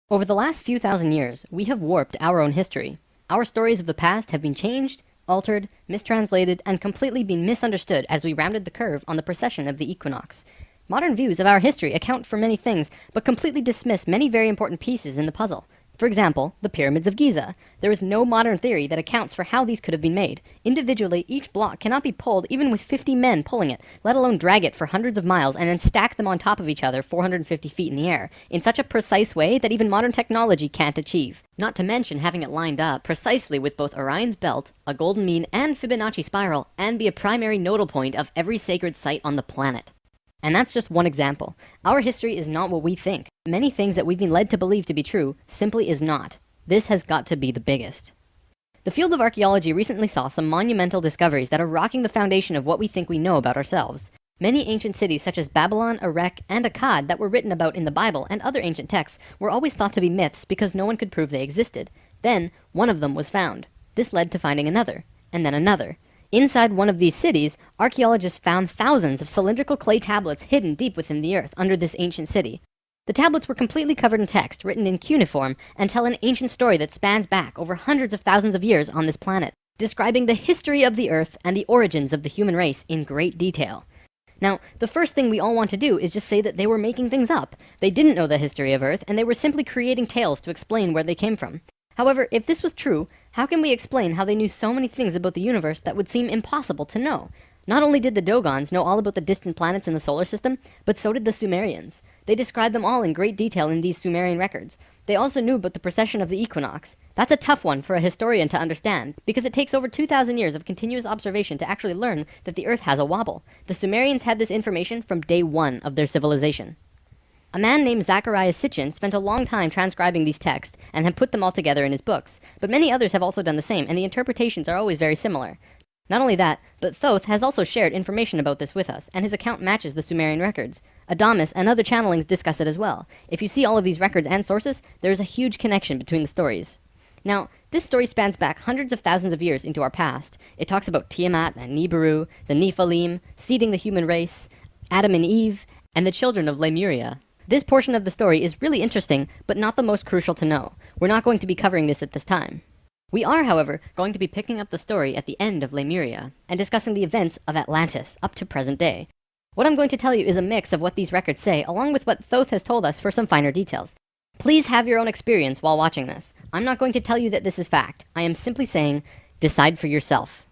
Over the last few thousand years, we have warped our own history. Our stories of the past have been changed, altered, mistranslated, and completely been misunderstood as we rounded the curve on the precession of the equinox. Modern views of our history account for many things, but completely dismiss many very important pieces in the puzzle. For example, the pyramids of Giza. There is no modern theory that accounts for how these could have been made. Individually, each block cannot be pulled even with 50 men pulling it, let alone drag it for hundreds of miles and then stack them on top of each other 450 feet in the air, in such a precise way that even modern technology can't achieve. Not to mention having it lined up precisely with both Orion's belt, a golden mean, and Fibonacci spiral, and be a primary nodal point of every sacred site on the planet. And that's just one example. Our history is not what we think. Many things that we've been led to believe to be true simply is not. This has got to be the biggest. The field of archaeology recently saw some monumental discoveries that are rocking the foundation of what we think we know about ourselves. Many ancient cities such as Babylon, Erech, and Akkad that were written about in the Bible and other ancient texts were always thought to be myths because no one could prove they existed. Then, one of them was found. This led to finding another, and then another. Inside one of these cities, archaeologists found thousands of cylindrical clay tablets hidden deep within the earth under this ancient city. The tablets were completely covered in text, written in cuneiform, and tell an ancient story that spans back over hundreds of thousands of years on this planet, describing the history of the earth and the origins of the human race in great detail. Now, the first thing we all want to do is just say that they were making things up. They didn't know the history of Earth, and they were simply creating tales to explain where they came from. However, if this was true, how can we explain how they knew so many things about the universe that would seem impossible to know? Not only did the Dogons know all about the distant planets in the solar system, but so did the Sumerians. They described them all in great detail in these Sumerian records. They also knew about the precession of the equinox. That's a tough one for a historian to understand, because it takes over 2,000 years of continuous observation to actually learn that the Earth has a wobble. The Sumerians had this information from day one of their civilization. A man named Zacharias Sitchin spent a long time transcribing these texts and had put them all together in his books, but many others have also done the same, and the interpretations are always very similar. Not only that, but Thoth has also shared information about this with us, and his account matches the Sumerian records. Adamus and other channelings discuss it as well. If you see all of these records and sources, there is a huge connection between the stories. Now, this story spans back hundreds of thousands of years into our past. It talks about Tiamat and Nibiru, the Nephilim, seeding the human race, Adam and Eve, and the children of Lemuria. This portion of the story is really interesting, but not the most crucial to know. We're not going to be covering this at this time. We are, however, going to be picking up the story at the end of Lemuria, and discussing the events of Atlantis up to present day. What I'm going to tell you is a mix of what these records say, along with what Thoth has told us for some finer details. Please have your own experience while watching this. I'm not going to tell you that this is fact. I am simply saying, decide for yourself.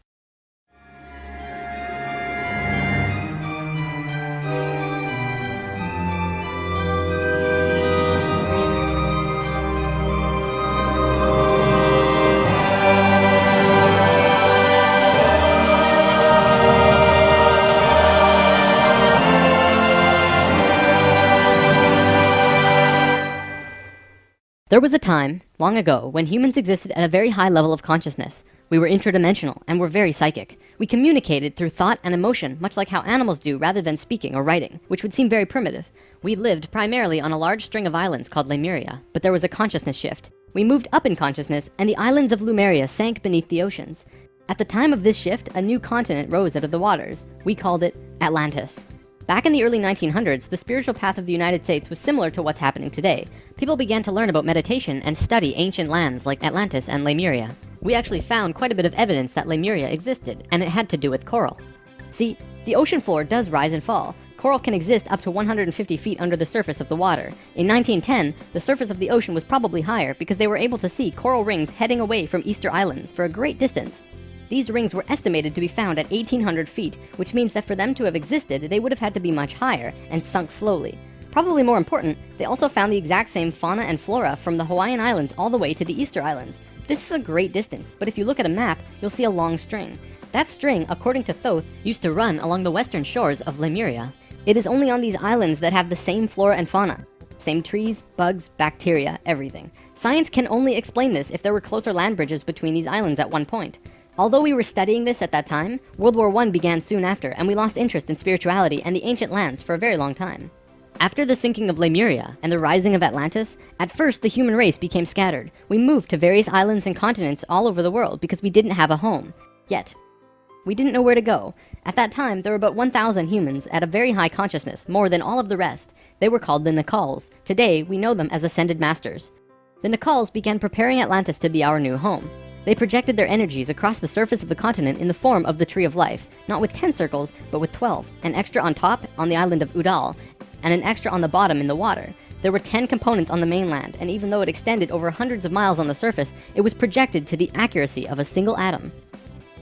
There was a time, long ago, when humans existed at a very high level of consciousness. We were interdimensional and were very psychic. We communicated through thought and emotion, much like how animals do rather than speaking or writing, which would seem very primitive. We lived primarily on a large string of islands called Lemuria, but there was a consciousness shift. We moved up in consciousness, and the islands of Lemuria sank beneath the oceans. At the time of this shift, a new continent rose out of the waters. We called it Atlantis. Back in the early 1900s, the spiritual path of the United States was similar to what's happening today. People began to learn about meditation and study ancient lands like Atlantis and Lemuria. We actually found quite a bit of evidence that Lemuria existed, and it had to do with coral. See, the ocean floor does rise and fall. Coral can exist up to 150 feet under the surface of the water. In 1910, the surface of the ocean was probably higher because they were able to see coral rings heading away from Easter Islands for a great distance. These rings were estimated to be found at 1,800 feet, which means that for them to have existed, they would have had to be much higher and sunk slowly. Probably more important, they also found the exact same fauna and flora from the Hawaiian Islands all the way to the Easter Islands. This is a great distance, but if you look at a map, you'll see a long string. That string, according to Thoth, used to run along the western shores of Lemuria. It is only on these islands that have the same flora and fauna. Same trees, bugs, bacteria, everything. Science can only explain this if there were closer land bridges between these islands at one point. Although we were studying this at that time, World War I began soon after, and we lost interest in spirituality and the ancient lands for a very long time. After the sinking of Lemuria and the rising of Atlantis, at first the human race became scattered. We moved to various islands and continents all over the world because we didn't have a home. Yet, we didn't know where to go. At that time, there were about 1,000 humans at a very high consciousness, more than all of the rest. They were called the Nakals. Today, we know them as ascended masters. The Nicals began preparing Atlantis to be our new home. They projected their energies across the surface of the continent in the form of the Tree of Life, not with 10 circles, but with 12, an extra on top on the island of Udal, and an extra on the bottom in the water. There were 10 components on the mainland, and even though it extended over hundreds of miles on the surface, it was projected to the accuracy of a single atom.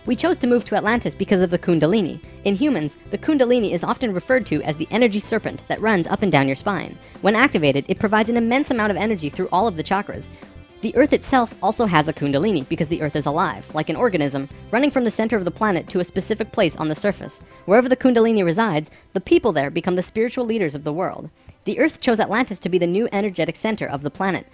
We chose to move to Atlantis because of the Kundalini. In humans, the Kundalini is often referred to as the energy serpent that runs up and down your spine. When activated, it provides an immense amount of energy through all of the chakras. The Earth itself also has a Kundalini because the Earth is alive, like an organism, running from the center of the planet to a specific place on the surface. Wherever the Kundalini resides, the people there become the spiritual leaders of the world. The Earth chose Atlantis to be the new energetic center of the planet.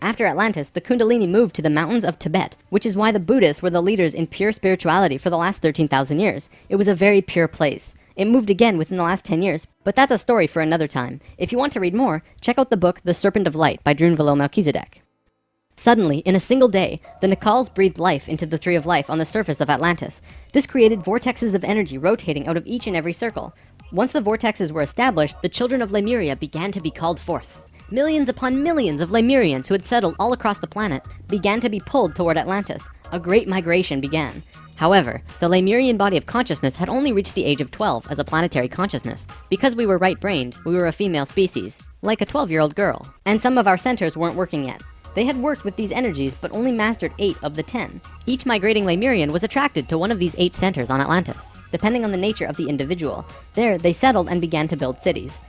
After Atlantis, the Kundalini moved to the mountains of Tibet, which is why the Buddhists were the leaders in pure spirituality for the last 13,000 years. It was a very pure place. It moved again within the last 10 years, but that's a story for another time. If you want to read more, check out the book The Serpent of Light by Drunvalo Melchizedek. Suddenly, in a single day, the Nicals breathed life into the Tree of Life on the surface of Atlantis. This created vortexes of energy rotating out of each and every circle. Once the vortexes were established, the children of Lemuria began to be called forth. Millions upon millions of Lemurians who had settled all across the planet began to be pulled toward Atlantis. A great migration began. However, the Lemurian body of consciousness had only reached the age of 12 as a planetary consciousness. Because we were right-brained, we were a female species, like a 12-year-old girl. And some of our centers weren't working yet. They had worked with these energies, but only mastered 8 of the 10. Each migrating Lemurian was attracted to one of these 8 centers on Atlantis, depending on the nature of the individual. There, they settled and began to build cities.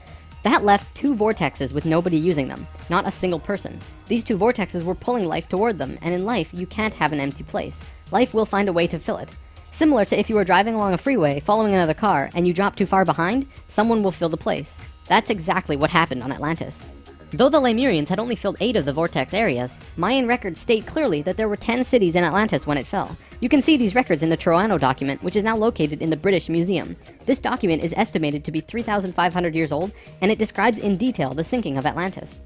That left 2 vortexes with nobody using them, not a single person. These 2 vortexes were pulling life toward them, and in life, you can't have an empty place. Life will find a way to fill it. Similar to if you were driving along a freeway, following another car, and you drop too far behind, someone will fill the place. That's exactly what happened on Atlantis. Though the Lemurians had only filled 8 of the vortex areas, Mayan records state clearly that there were 10 cities in Atlantis when it fell. You can see these records in the Troano document, which is now located in the British Museum. This document is estimated to be 3,500 years old, and it describes in detail the sinking of Atlantis.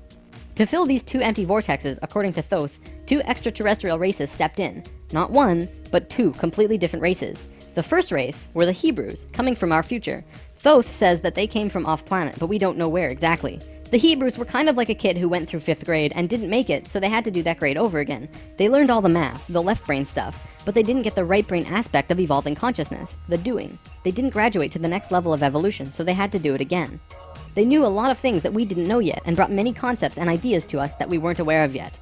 To fill these 2 empty vortexes, according to Thoth, 2 extraterrestrial races stepped in. Not 1, but 2 completely different races. The first race were the Hebrews, coming from our future. Thoth says that they came from off-planet, but we don't know where exactly. The Hebrews were kind of like a kid who went through 5th grade and didn't make it, so they had to do that grade over again. They learned all the math, the left brain stuff, but they didn't get the right brain aspect of evolving consciousness, the doing. They didn't graduate to the next level of evolution, so they had to do it again. They knew a lot of things that we didn't know yet and brought many concepts and ideas to us that we weren't aware of yet.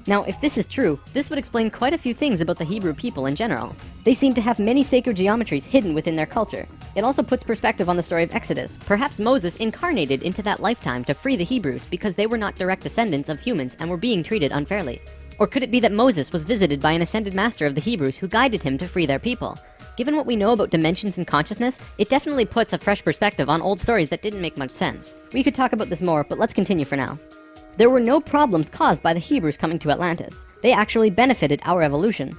Now, if this is true, this would explain quite a few things about the Hebrew people in general. They seem to have many sacred geometries hidden within their culture. It also puts perspective on the story of Exodus. Perhaps Moses incarnated into that lifetime to free the Hebrews because they were not direct descendants of humans and were being treated unfairly. Or could it be that Moses was visited by an ascended master of the Hebrews who guided him to free their people? Given what we know about dimensions and consciousness, it definitely puts a fresh perspective on old stories that didn't make much sense. We could talk about this more, but let's continue for now. There were no problems caused by the Hebrews coming to Atlantis. They actually benefited our evolution.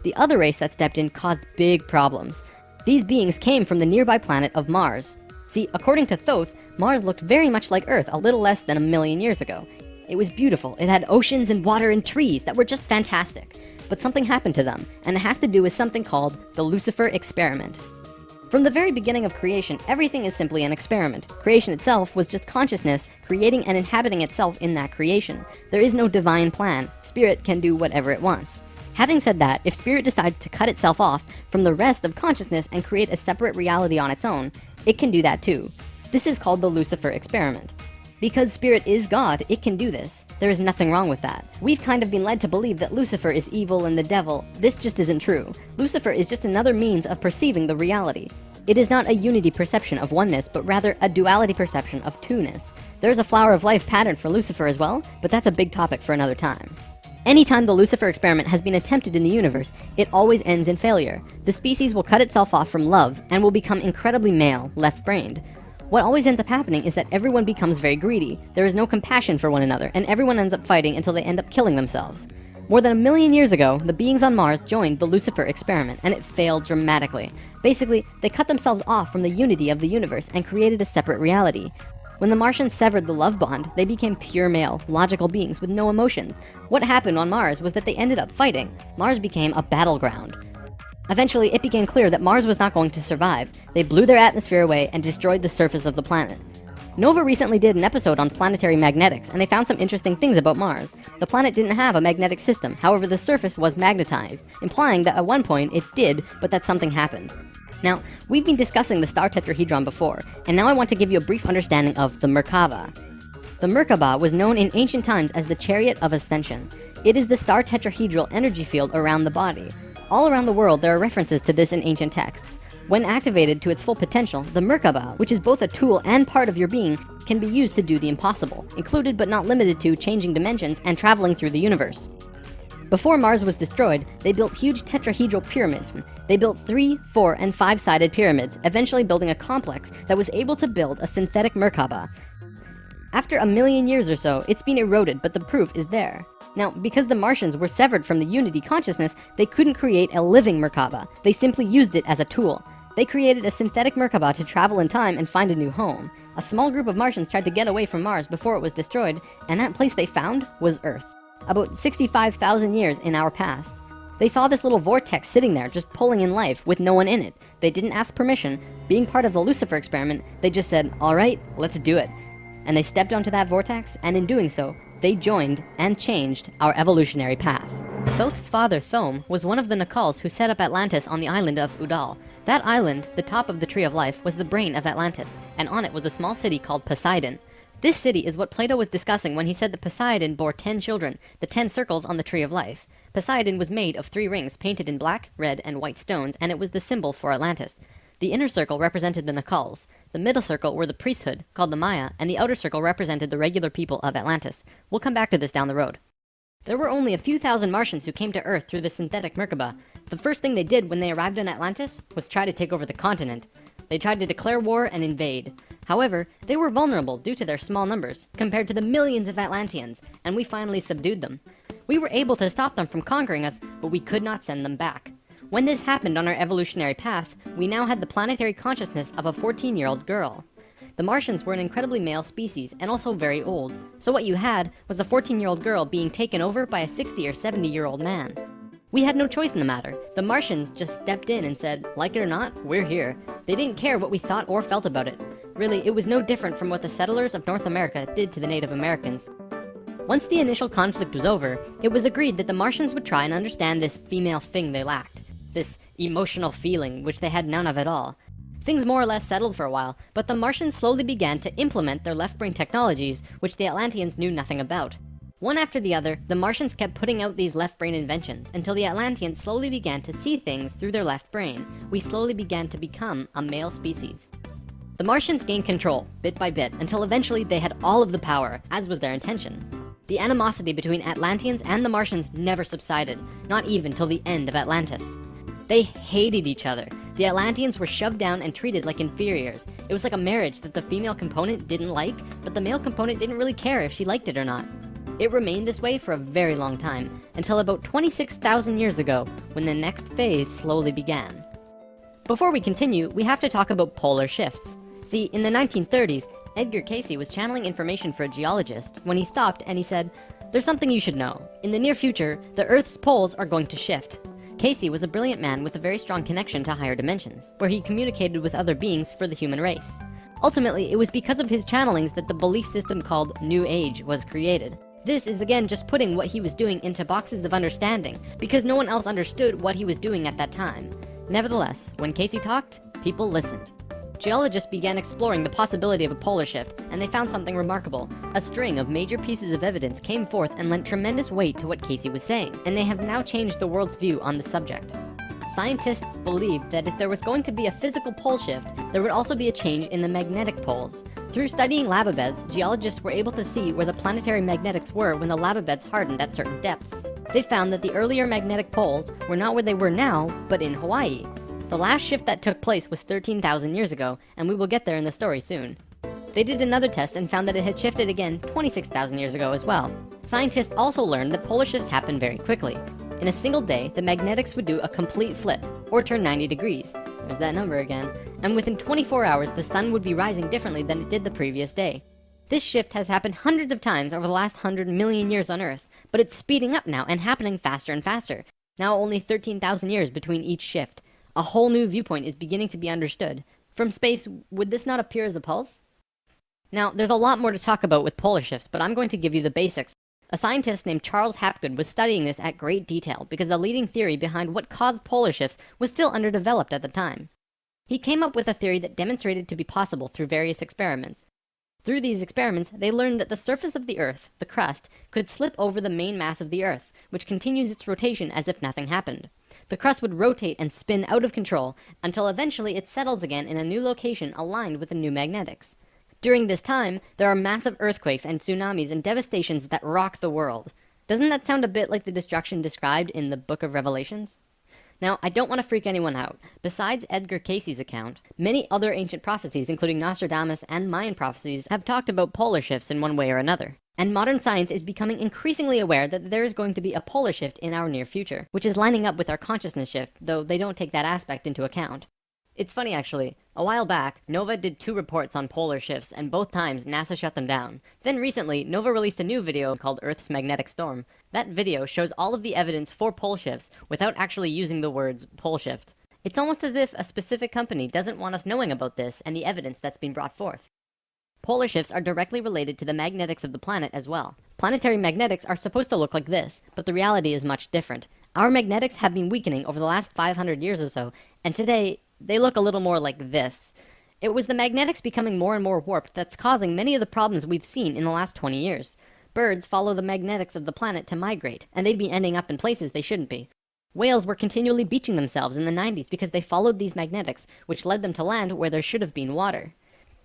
The other race that stepped in caused big problems. These beings came from the nearby planet of Mars. See, according to Thoth, Mars looked very much like Earth a little less than 1 million years ago. It was beautiful. It had oceans and water and trees that were just fantastic. But something happened to them, and it has to do with something called the Lucifer experiment. From the very beginning of creation, everything is simply an experiment. Creation itself was just consciousness creating and inhabiting itself in that creation. There is no divine plan. Spirit can do whatever it wants. Having said that, if Spirit decides to cut itself off from the rest of consciousness and create a separate reality on its own, it can do that too. This is called the Lucifer experiment. Because Spirit is God, it can do this. There is nothing wrong with that. We've kind of been led to believe that Lucifer is evil and the devil. This just isn't true. Lucifer is just another means of perceiving the reality. It is not a unity perception of oneness, but rather a duality perception of two-ness. There's a flower of life pattern for Lucifer as well, but that's a big topic for another time. Anytime the Lucifer experiment has been attempted in the universe, it always ends in failure. The species will cut itself off from love and will become incredibly male, left-brained. What always ends up happening is that everyone becomes very greedy. There is no compassion for one another, and everyone ends up fighting until they end up killing themselves. More than 1 million years ago, the beings on Mars joined the Lucifer experiment, and it failed dramatically. Basically, they cut themselves off from the unity of the universe and created a separate reality. When the Martians severed the love bond, they became pure male, logical beings with no emotions. What happened on Mars was that they ended up fighting. Mars became a battleground. Eventually, it became clear that Mars was not going to survive. They blew their atmosphere away and destroyed the surface of the planet. Nova recently did an episode on planetary magnetics, and they found some interesting things about Mars. The planet didn't have a magnetic system, however the surface was magnetized, implying that at one point it did, but that something happened. Now, we've been discussing the star tetrahedron before, and now I want to give you a brief understanding of the Merkaba. The Merkaba was known in ancient times as the Chariot of Ascension. It is the star tetrahedral energy field around the body. All around the world there are references to this in ancient texts. When activated to its full potential, the Merkaba, which is both a tool and part of your being, can be used to do the impossible, included but not limited to changing dimensions and traveling through the universe. Before Mars was destroyed, they built huge tetrahedral pyramids. They built 3, 4, and 5-sided pyramids, eventually building a complex that was able to build a synthetic Merkaba. After 1 million years or so, it's been eroded, but the proof is there. Now, because the Martians were severed from the Unity consciousness, they couldn't create a living Merkaba. They simply used it as a tool. They created a synthetic Merkaba to travel in time and find a new home. A small group of Martians tried to get away from Mars before it was destroyed, and that place they found was Earth. About 65,000 years in our past. They saw this little vortex sitting there, just pulling in life, with no one in it. They didn't ask permission. Being part of the Lucifer experiment, they just said, alright, let's do it. And they stepped onto that vortex, and in doing so, they joined and changed our evolutionary path. Thoth's father, Thome, was one of the Nakals who set up Atlantis on the island of Udal. That island, the top of the Tree of Life, was the brain of Atlantis, and on it was a small city called Poseidon. This city is what Plato was discussing when he said that Poseidon bore 10 children, the 10 circles on the Tree of Life. Poseidon was made of 3 rings painted in black, red, and white stones, and it was the symbol for Atlantis. The inner circle represented the Nakals, the middle circle were the priesthood, called the Maya, and the outer circle represented the regular people of Atlantis. We'll come back to this down the road. There were only a few thousand Martians who came to Earth through the synthetic Merkaba. The first thing they did when they arrived in Atlantis was try to take over the continent. They tried to declare war and invade. However, they were vulnerable due to their small numbers, compared to the millions of Atlanteans, and we finally subdued them. We were able to stop them from conquering us, but we could not send them back. When this happened on our evolutionary path, we now had the planetary consciousness of a 14-year-old girl. The Martians were an incredibly male species, and also very old, so what you had was a 14-year-old girl being taken over by a 60 or 70-year-old man. We had no choice in the matter. The Martians just stepped in and said, like it or not, we're here. They didn't care what we thought or felt about it. Really, it was no different from what the settlers of North America did to the Native Americans. Once the initial conflict was over, it was agreed that the Martians would try and understand this female thing they lacked. This emotional feeling, which they had none of at all. Things more or less settled for a while, but the Martians slowly began to implement their left-brain technologies, which the Atlanteans knew nothing about. One after the other, the Martians kept putting out these left-brain inventions, until the Atlanteans slowly began to see things through their left brain. We slowly began to become a male species. The Martians gained control, bit by bit, until eventually they had all of the power, as was their intention. The animosity between Atlanteans and the Martians never subsided, not even till the end of Atlantis. They hated each other. The Atlanteans were shoved down and treated like inferiors. It was like a marriage that the female component didn't like, but the male component didn't really care if she liked it or not. It remained this way for a very long time, until about 26,000 years ago, when the next phase slowly began. Before we continue, we have to talk about polar shifts. See, in the 1930s, Edgar Cayce was channeling information for a geologist when he stopped and he said, "There's something you should know. In the near future, the Earth's poles are going to shift." Cayce was a brilliant man with a very strong connection to higher dimensions, where he communicated with other beings for the human race. Ultimately, it was because of his channelings that the belief system called New Age was created. This is again just putting what he was doing into boxes of understanding, because no one else understood what he was doing at that time. Nevertheless, when Cayce talked, people listened. Geologists began exploring the possibility of a polar shift, and they found something remarkable. A string of major pieces of evidence came forth and lent tremendous weight to what Cayce was saying, and they have now changed the world's view on the subject. Scientists believed that if there was going to be a physical pole shift, there would also be a change in the magnetic poles. Through studying lava beds, geologists were able to see where the planetary magnetics were when the lava beds hardened at certain depths. They found that the earlier magnetic poles were not where they were now, but in Hawaii. The last shift that took place was 13,000 years ago, and we will get there in the story soon. They did another test and found that it had shifted again 26,000 years ago as well. Scientists also learned that polar shifts happen very quickly. In a single day, the magnetics would do a complete flip, or turn 90 degrees. There's that number again. And within 24 hours, the sun would be rising differently than it did the previous day. This shift has happened hundreds of times over the last 100 million years on Earth, but it's speeding up now and happening faster and faster. Now only 13,000 years between each shift. A whole new viewpoint is beginning to be understood. From space, would this not appear as a pulse? Now, there's a lot more to talk about with polar shifts, but I'm going to give you the basics. A scientist named Charles Hapgood was studying this at great detail because the leading theory behind what caused polar shifts was still underdeveloped at the time. He came up with a theory that demonstrated to be possible through various experiments. Through these experiments, they learned that the surface of the Earth, the crust, could slip over the main mass of the Earth, which continues its rotation as if nothing happened. The crust would rotate and spin out of control until eventually it settles again in a new location aligned with the new magnetics. During this time, there are massive earthquakes and tsunamis and devastations that rock the world. Doesn't that sound a bit like the destruction described in the Book of Revelations? Now, I don't want to freak anyone out. Besides Edgar Cayce's account, many other ancient prophecies, including Nostradamus and Mayan prophecies, have talked about polar shifts in one way or another. And modern science is becoming increasingly aware that there is going to be a polar shift in our near future, which is lining up with our consciousness shift, though they don't take that aspect into account. It's funny actually, a while back, Nova did 2 reports on polar shifts, and both times NASA shut them down. Then recently, Nova released a new video called Earth's Magnetic Storm. That video shows all of the evidence for pole shifts without actually using the words pole shift. It's almost as if a specific company doesn't want us knowing about this and the evidence that's been brought forth. Polar shifts are directly related to the magnetics of the planet as well. Planetary magnetics are supposed to look like this, but the reality is much different. Our magnetics have been weakening over the last 500 years or so, and today, they look a little more like this. It was the magnetics becoming more and more warped that's causing many of the problems we've seen in the last 20 years. Birds follow the magnetics of the planet to migrate, and they'd be ending up in places they shouldn't be. Whales were continually beaching themselves in the 90s because they followed these magnetics, which led them to land where there should have been water.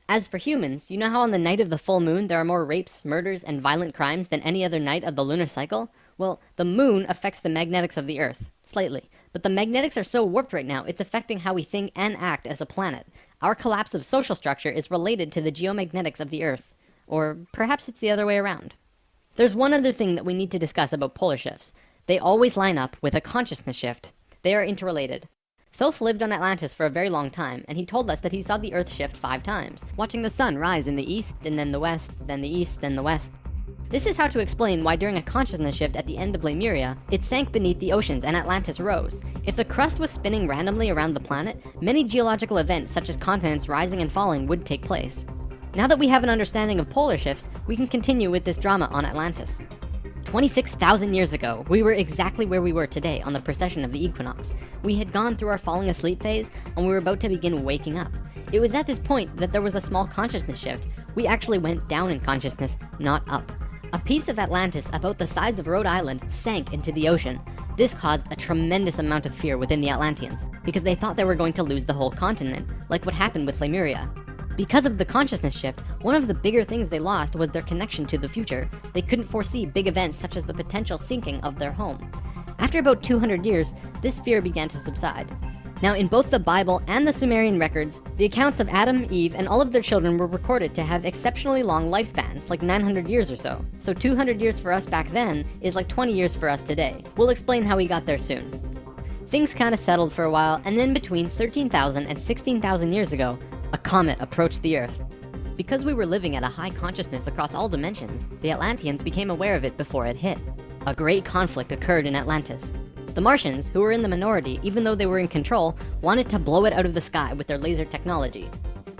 As for humans, you know how on the night of the full moon there are more rapes, murders, and violent crimes than any other night of the lunar cycle? Well, the moon affects the magnetics of the Earth, slightly. But the magnetics are so warped right now, it's affecting how we think and act as a planet. Our collapse of social structure is related to the geomagnetics of the Earth. Or perhaps it's the other way around. There's one other thing that we need to discuss about polar shifts. They always line up with a consciousness shift. They are interrelated. Thoth lived on Atlantis for a very long time, and he told us that he saw the Earth shift 5 times, watching the sun rise in the east, and then the west, then the east, then the west. This is how to explain why during a consciousness shift at the end of Lemuria, it sank beneath the oceans and Atlantis rose. If the crust was spinning randomly around the planet, many geological events such as continents rising and falling would take place. Now that we have an understanding of polar shifts, we can continue with this drama on Atlantis. 26,000 years ago, we were exactly where we were today on the precession of the equinox. We had gone through our falling asleep phase, and we were about to begin waking up. It was at this point that there was a small consciousness shift. We actually went down in consciousness, not up. A piece of Atlantis about the size of Rhode Island sank into the ocean. This caused a tremendous amount of fear within the Atlanteans, because they thought they were going to lose the whole continent, like what happened with Lemuria. Because of the consciousness shift, one of the bigger things they lost was their connection to the future. They couldn't foresee big events such as the potential sinking of their home. After about 200 years, this fear began to subside. Now, in both the Bible and the Sumerian records, the accounts of Adam, Eve, and all of their children were recorded to have exceptionally long lifespans, like 900 years or so. So 200 years for us back then is like 20 years for us today. We'll explain how we got there soon. Things kinda settled for a while, and then between 13,000 and 16,000 years ago, a comet approached the Earth. Because we were living at a high consciousness across all dimensions, the Atlanteans became aware of it before it hit. A great conflict occurred in Atlantis. The Martians, who were in the minority even though they were in control, wanted to blow it out of the sky with their laser technology.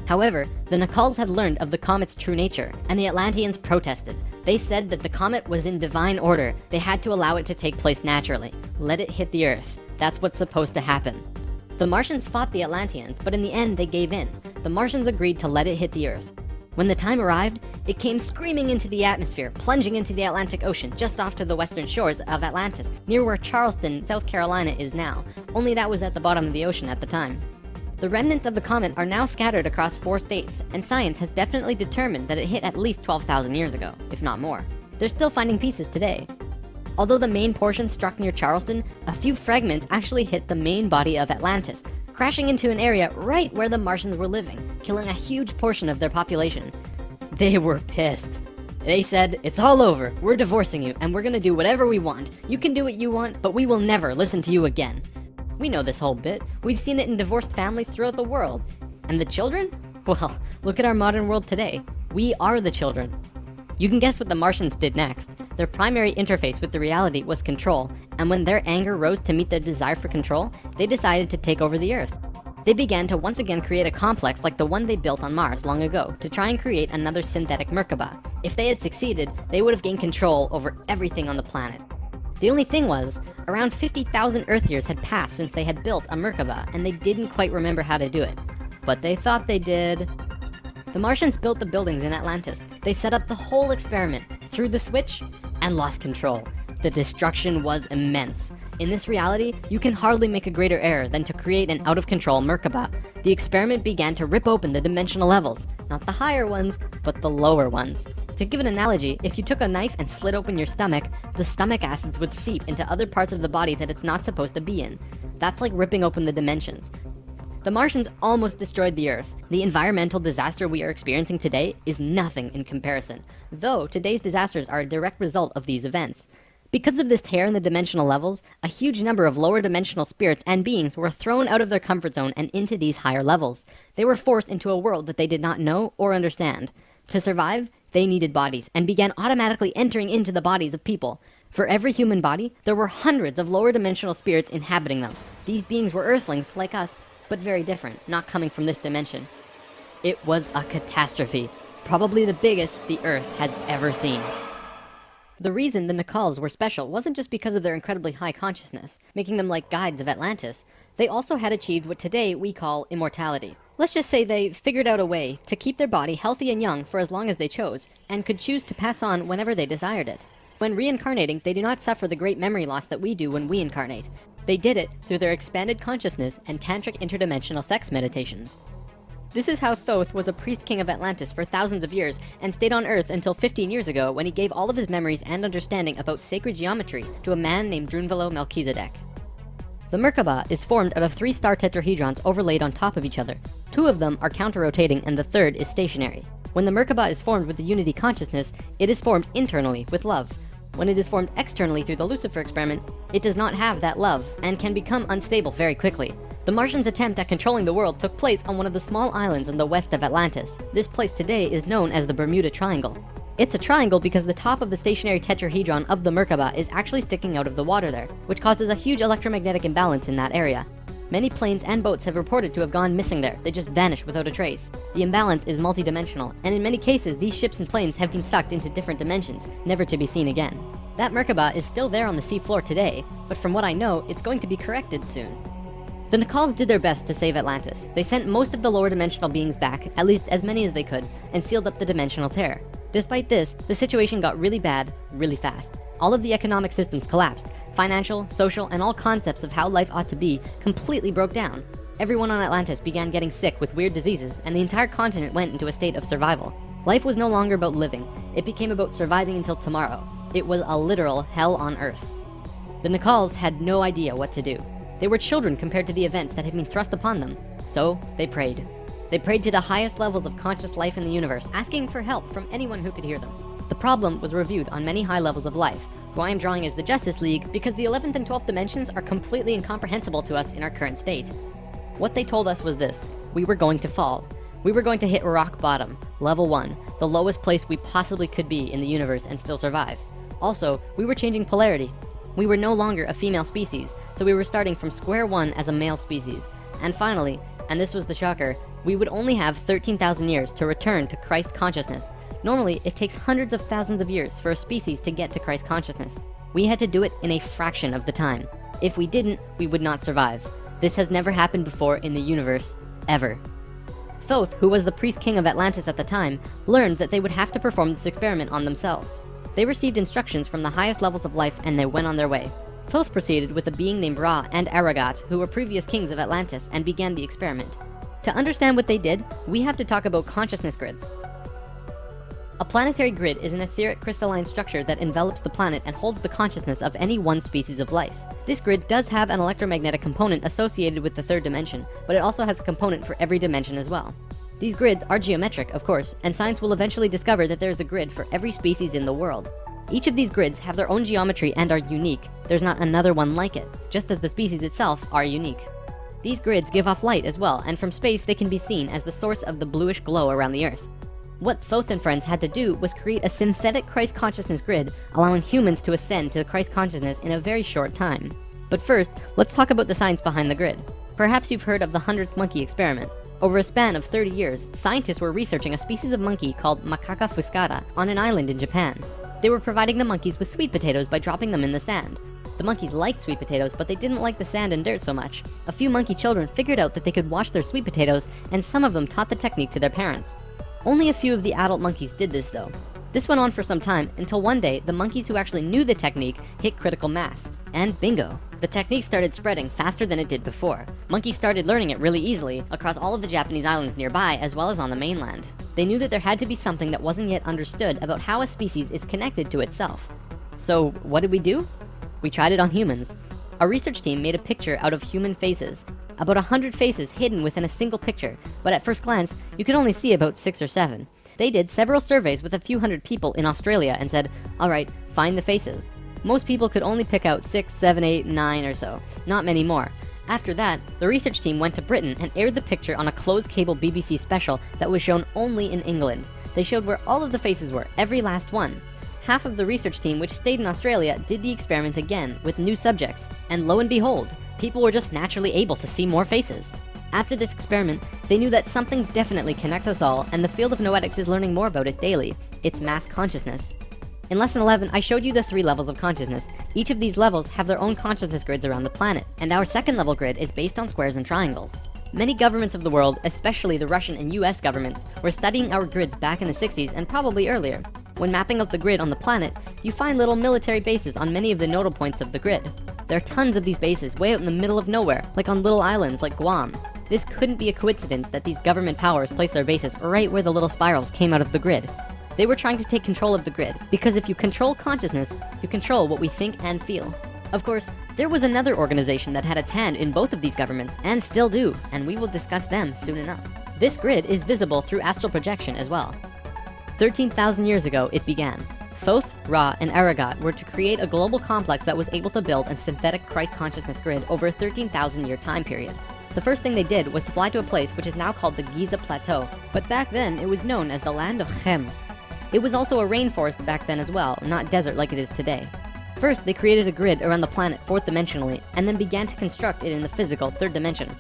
However, the Nacals had learned of the comet's true nature, and the Atlanteans protested. They said that the comet was in divine order. They had to allow it to take place naturally. Let it hit the Earth. That's what's supposed to happen. The Martians fought the Atlanteans, but in the end they gave in. The Martians agreed to let it hit the Earth. When the time arrived, it came screaming into the atmosphere, plunging into the Atlantic Ocean just off to the western shores of Atlantis, near where Charleston, South Carolina is now, only that was at the bottom of the ocean at the time. The remnants of the comet are now scattered across 4 states, and science has definitely determined that it hit at least 12,000 years ago, if not more. They're still finding pieces today. Although the main portion struck near Charleston, a few fragments actually hit the main body of Atlantis, crashing into an area right where the Martians were living, killing a huge portion of their population. They were pissed. They said, "It's all over, we're divorcing you, and we're gonna do whatever we want. You can do what you want, but we will never listen to you again." We know this whole bit. We've seen it in divorced families throughout the world. And the children? Well, look at our modern world today. We are the children. You can guess what the Martians did next. Their primary interface with the reality was control, and when their anger rose to meet their desire for control, they decided to take over the Earth. They began to once again create a complex like the one they built on Mars long ago to try and create another synthetic Merkaba. If they had succeeded, they would have gained control over everything on the planet. The only thing was, around 50,000 Earth years had passed since they had built a Merkaba, and they didn't quite remember how to do it. But they thought they did. The Martians built the buildings in Atlantis. They set up the whole experiment, threw the switch, and lost control. The destruction was immense. In this reality, you can hardly make a greater error than to create an out-of-control Merkaba. The experiment began to rip open the dimensional levels, not the higher ones, but the lower ones. To give an analogy, if you took a knife and slit open your stomach, the stomach acids would seep into other parts of the body that it's not supposed to be in. That's like ripping open the dimensions. The Martians almost destroyed the Earth. The environmental disaster we are experiencing today is nothing in comparison, though today's disasters are a direct result of these events. Because of this tear in the dimensional levels, a huge number of lower dimensional spirits and beings were thrown out of their comfort zone and into these higher levels. They were forced into a world that they did not know or understand. To survive, they needed bodies and began automatically entering into the bodies of people. For every human body, there were hundreds of lower dimensional spirits inhabiting them. These beings were Earthlings like us, but very different, not coming from this dimension. It was a catastrophe, probably the biggest the Earth has ever seen. The reason the Nacals were special wasn't just because of their incredibly high consciousness, making them like guides of Atlantis. They also had achieved what today we call immortality. Let's just say they figured out a way to keep their body healthy and young for as long as they chose, and could choose to pass on whenever they desired it. When reincarnating, they do not suffer the great memory loss that we do when we incarnate. They did it through their expanded consciousness and tantric interdimensional sex meditations. This is how Thoth was a priest king of Atlantis for thousands of years and stayed on Earth until 15 years ago when he gave all of his memories and understanding about sacred geometry to a man named Drunvalo Melchizedek. The Merkaba is formed out of 3 star tetrahedrons overlaid on top of each other. 2 of them are counter-rotating and the third is stationary. When the Merkaba is formed with the unity consciousness, it is formed internally with love. When it is formed externally through the Lucifer experiment, it does not have that love and can become unstable very quickly. The Martians' attempt at controlling the world took place on one of the small islands in the west of Atlantis. This place today is known as the Bermuda Triangle. It's a triangle because the top of the stationary tetrahedron of the Merkaba is actually sticking out of the water there, which causes a huge electromagnetic imbalance in that area. Many planes and boats have reported to have gone missing there. They just vanished without a trace. The imbalance is multidimensional, and in many cases, these ships and planes have been sucked into different dimensions, never to be seen again. That Merkaba is still there on the seafloor today, but from what I know, it's going to be corrected soon. The Nacals did their best to save Atlantis. They sent most of the lower dimensional beings back, at least as many as they could, and sealed up the dimensional tear. Despite this, the situation got really bad, really fast. All of the economic systems collapsed. Financial, social, and all concepts of how life ought to be completely broke down. Everyone on Atlantis began getting sick with weird diseases, and the entire continent went into a state of survival. Life was no longer about living. It became about surviving until tomorrow. It was a literal hell on Earth. The Nacals had no idea what to do. They were children compared to the events that had been thrust upon them. So they prayed. They prayed to the highest levels of conscious life in the universe, asking for help from anyone who could hear them. The problem was reviewed on many high levels of life, who I am drawing as the Justice League because the 11th and 12th dimensions are completely incomprehensible to us in our current state. What they told us was this: we were going to fall. We were going to hit rock bottom, level 1, the lowest place we possibly could be in the universe and still survive. Also, we were changing polarity. We were no longer a female species, so we were starting from square one as a male species. And finally, and this was the shocker, we would only have 13,000 years to return to Christ consciousness. Normally, it takes hundreds of thousands of years for a species to get to Christ consciousness. We had to do it in a fraction of the time. If we didn't, we would not survive. This has never happened before in the universe, ever. Thoth, who was the priest king of Atlantis at the time, learned that they would have to perform this experiment on themselves. They received instructions from the highest levels of life and they went on their way. Thoth proceeded with a being named Ra and Aragat, who were previous kings of Atlantis, and began the experiment. To understand what they did, we have to talk about consciousness grids. A planetary grid is an etheric crystalline structure that envelops the planet and holds the consciousness of any one species of life. This grid does have an electromagnetic component associated with the third dimension, but it also has a component for every dimension as well. These grids are geometric, of course, and science will eventually discover that there is a grid for every species in the world. Each of these grids have their own geometry and are unique. There's not another one like it, just as the species itself are unique. These grids give off light as well, and from space they can be seen as the source of the bluish glow around the Earth. What Thoth and friends had to do was create a synthetic Christ consciousness grid, allowing humans to ascend to Christ consciousness in a very short time. But first, let's talk about the science behind the grid. Perhaps you've heard of the 100th monkey experiment. Over a span of 30 years, scientists were researching a species of monkey called Macaca fuscata on an island in Japan. They were providing the monkeys with sweet potatoes by dropping them in the sand. The monkeys liked sweet potatoes, but they didn't like the sand and dirt so much. A few monkey children figured out that they could wash their sweet potatoes, and some of them taught the technique to their parents. Only a few of the adult monkeys did this though. This went on for some time until one day, the monkeys who actually knew the technique hit critical mass. And bingo, the technique started spreading faster than it did before. Monkeys started learning it really easily across all of the Japanese islands nearby as well as on the mainland. They knew that there had to be something that wasn't yet understood about how a species is connected to itself. So what did we do? We tried it on humans. Our research team made a picture out of human faces. About 100 faces hidden within a single picture, but at first glance, you could only see about 6 or 7. They did several surveys with a few hundred people in Australia and said, alright, find the faces. Most people could only pick out 6, 7, 8, 9 or so, not many more. After that, the research team went to Britain and aired the picture on a closed cable BBC special that was shown only in England. They showed where all of the faces were, every last one. Half of the research team, which stayed in Australia, did the experiment again with new subjects. And lo and behold, people were just naturally able to see more faces. After this experiment, they knew that something definitely connects us all, and the field of noetics is learning more about it daily. It's mass consciousness. In lesson 11, I showed you the 3 levels of consciousness. Each of these levels have their own consciousness grids around the planet, and our second level grid is based on squares and triangles. Many governments of the world, especially the Russian and US governments, were studying our grids back in the 60s and probably earlier. When mapping out the grid on the planet, you find little military bases on many of the nodal points of the grid. There are tons of these bases way out in the middle of nowhere, like on little islands like Guam. This couldn't be a coincidence that these government powers placed their bases right where the little spirals came out of the grid. They were trying to take control of the grid, because if you control consciousness, you control what we think and feel. Of course, there was another organization that had its hand in both of these governments, and still do, and we will discuss them soon enough. This grid is visible through astral projection as well. 13,000 years ago, it began. Thoth, Ra, and Aragat were to create a global complex that was able to build a synthetic Christ consciousness grid over a 13,000 year time period. The first thing they did was to fly to a place which is now called the Giza Plateau, but back then it was known as the land of Chem. It was also a rainforest back then as well, not desert like it is today. First, they created a grid around the planet 4th dimensionally, and then began to construct it in the physical 3rd dimension.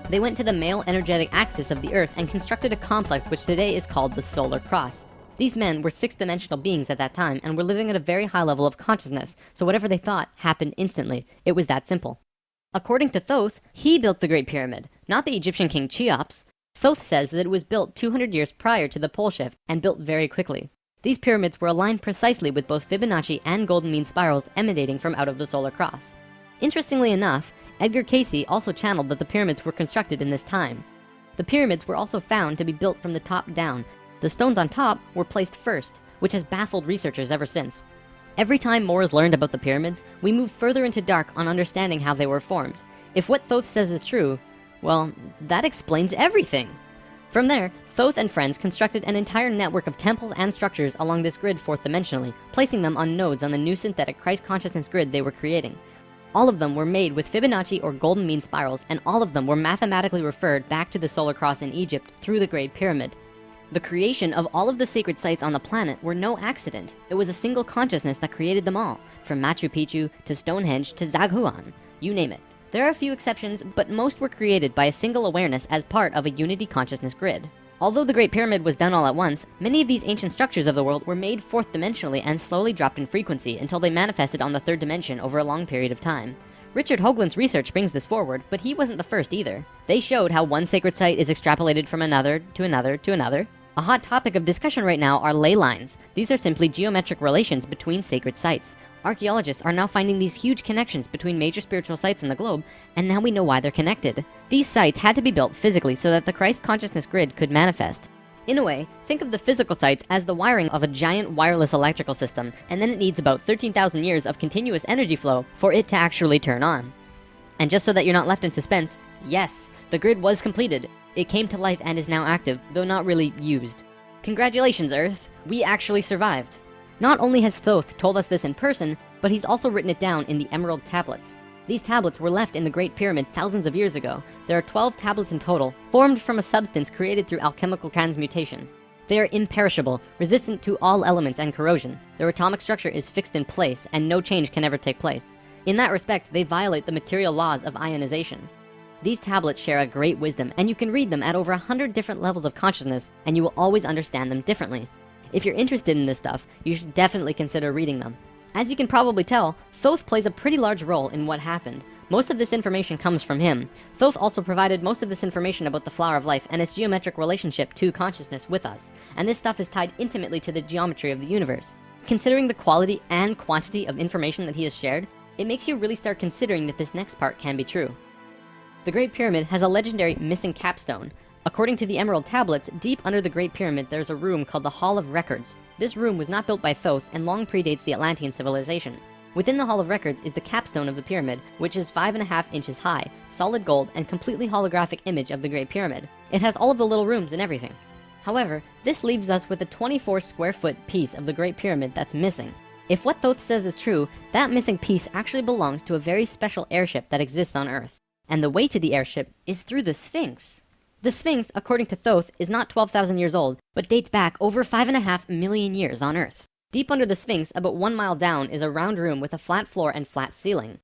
They went to the male energetic axis of the Earth and constructed a complex which today is called the Solar Cross. These men were 6th dimensional beings at that time and were living at a very high level of consciousness, so whatever they thought happened instantly. It was that simple. According to Thoth, he built the Great Pyramid, not the Egyptian king Cheops. Thoth says that it was built 200 years prior to the pole shift and built very quickly. These pyramids were aligned precisely with both Fibonacci and golden mean spirals emanating from out of the solar cross. Interestingly enough, Edgar Cayce also channeled that the pyramids were constructed in this time. The pyramids were also found to be built from the top down. The stones on top were placed first, which has baffled researchers ever since. Every time more is learned about the pyramids, we move further into dark on understanding how they were formed. If what Thoth says is true, well, that explains everything. From there, Thoth and friends constructed an entire network of temples and structures along this grid 4th dimensionally, placing them on nodes on the new synthetic Christ consciousness grid they were creating. All of them were made with Fibonacci or golden mean spirals, and all of them were mathematically referred back to the solar cross in Egypt through the Great Pyramid. The creation of all of the sacred sites on the planet were no accident. It was a single consciousness that created them all, from Machu Picchu to Stonehenge to Zaghuan, you name it. There are a few exceptions, but most were created by a single awareness as part of a unity consciousness grid. Although the Great Pyramid was done all at once, many of these ancient structures of the world were made 4th dimensionally and slowly dropped in frequency until they manifested on the 3rd dimension over a long period of time. Richard Hoagland's research brings this forward, but he wasn't the first either. They showed how one sacred site is extrapolated from another to another to another. A hot topic of discussion right now are ley lines. These are simply geometric relations between sacred sites. Archaeologists are now finding these huge connections between major spiritual sites in the globe, and now we know why they're connected. These sites had to be built physically so that the Christ consciousness grid could manifest. In a way, think of the physical sites as the wiring of a giant wireless electrical system, and then it needs about 13,000 years of continuous energy flow for it to actually turn on. And just so that you're not left in suspense, yes, the grid was completed. It came to life and is now active, though not really used. Congratulations, Earth! We actually survived. Not only has Thoth told us this in person, but he's also written it down in the Emerald Tablets. These tablets were left in the Great Pyramid thousands of years ago. There are 12 tablets in total, formed from a substance created through alchemical transmutation. They are imperishable, resistant to all elements and corrosion. Their atomic structure is fixed in place, and no change can ever take place. In that respect, they violate the material laws of ionization. These tablets share a great wisdom, and you can read them at over 100 different levels of consciousness, and you will always understand them differently. If you're interested in this stuff, you should definitely consider reading them. As you can probably tell, Thoth plays a pretty large role in what happened. Most of this information comes from him. Thoth also provided most of this information about the flower of life and its geometric relationship to consciousness with us. And this stuff is tied intimately to the geometry of the universe. Considering the quality and quantity of information that he has shared, it makes you really start considering that this next part can be true. The Great Pyramid has a legendary missing capstone. According to the Emerald Tablets, deep under the Great Pyramid there's a room called the Hall of Records. This room was not built by Thoth and long predates the Atlantean civilization. Within the Hall of Records is the capstone of the pyramid, which is 5.5 inches high, solid gold, and completely holographic image of the Great Pyramid. It has all of the little rooms and everything. However, this leaves us with a 24 square foot piece of the Great Pyramid that's missing. If what Thoth says is true, that missing piece actually belongs to a very special airship that exists on Earth. And the way to the airship is through the Sphinx. The Sphinx, according to Thoth, is not 12,000 years old, but dates back over 5.5 million years on Earth. Deep under the Sphinx, about 1 mile down, is a round room with a flat floor and flat ceiling.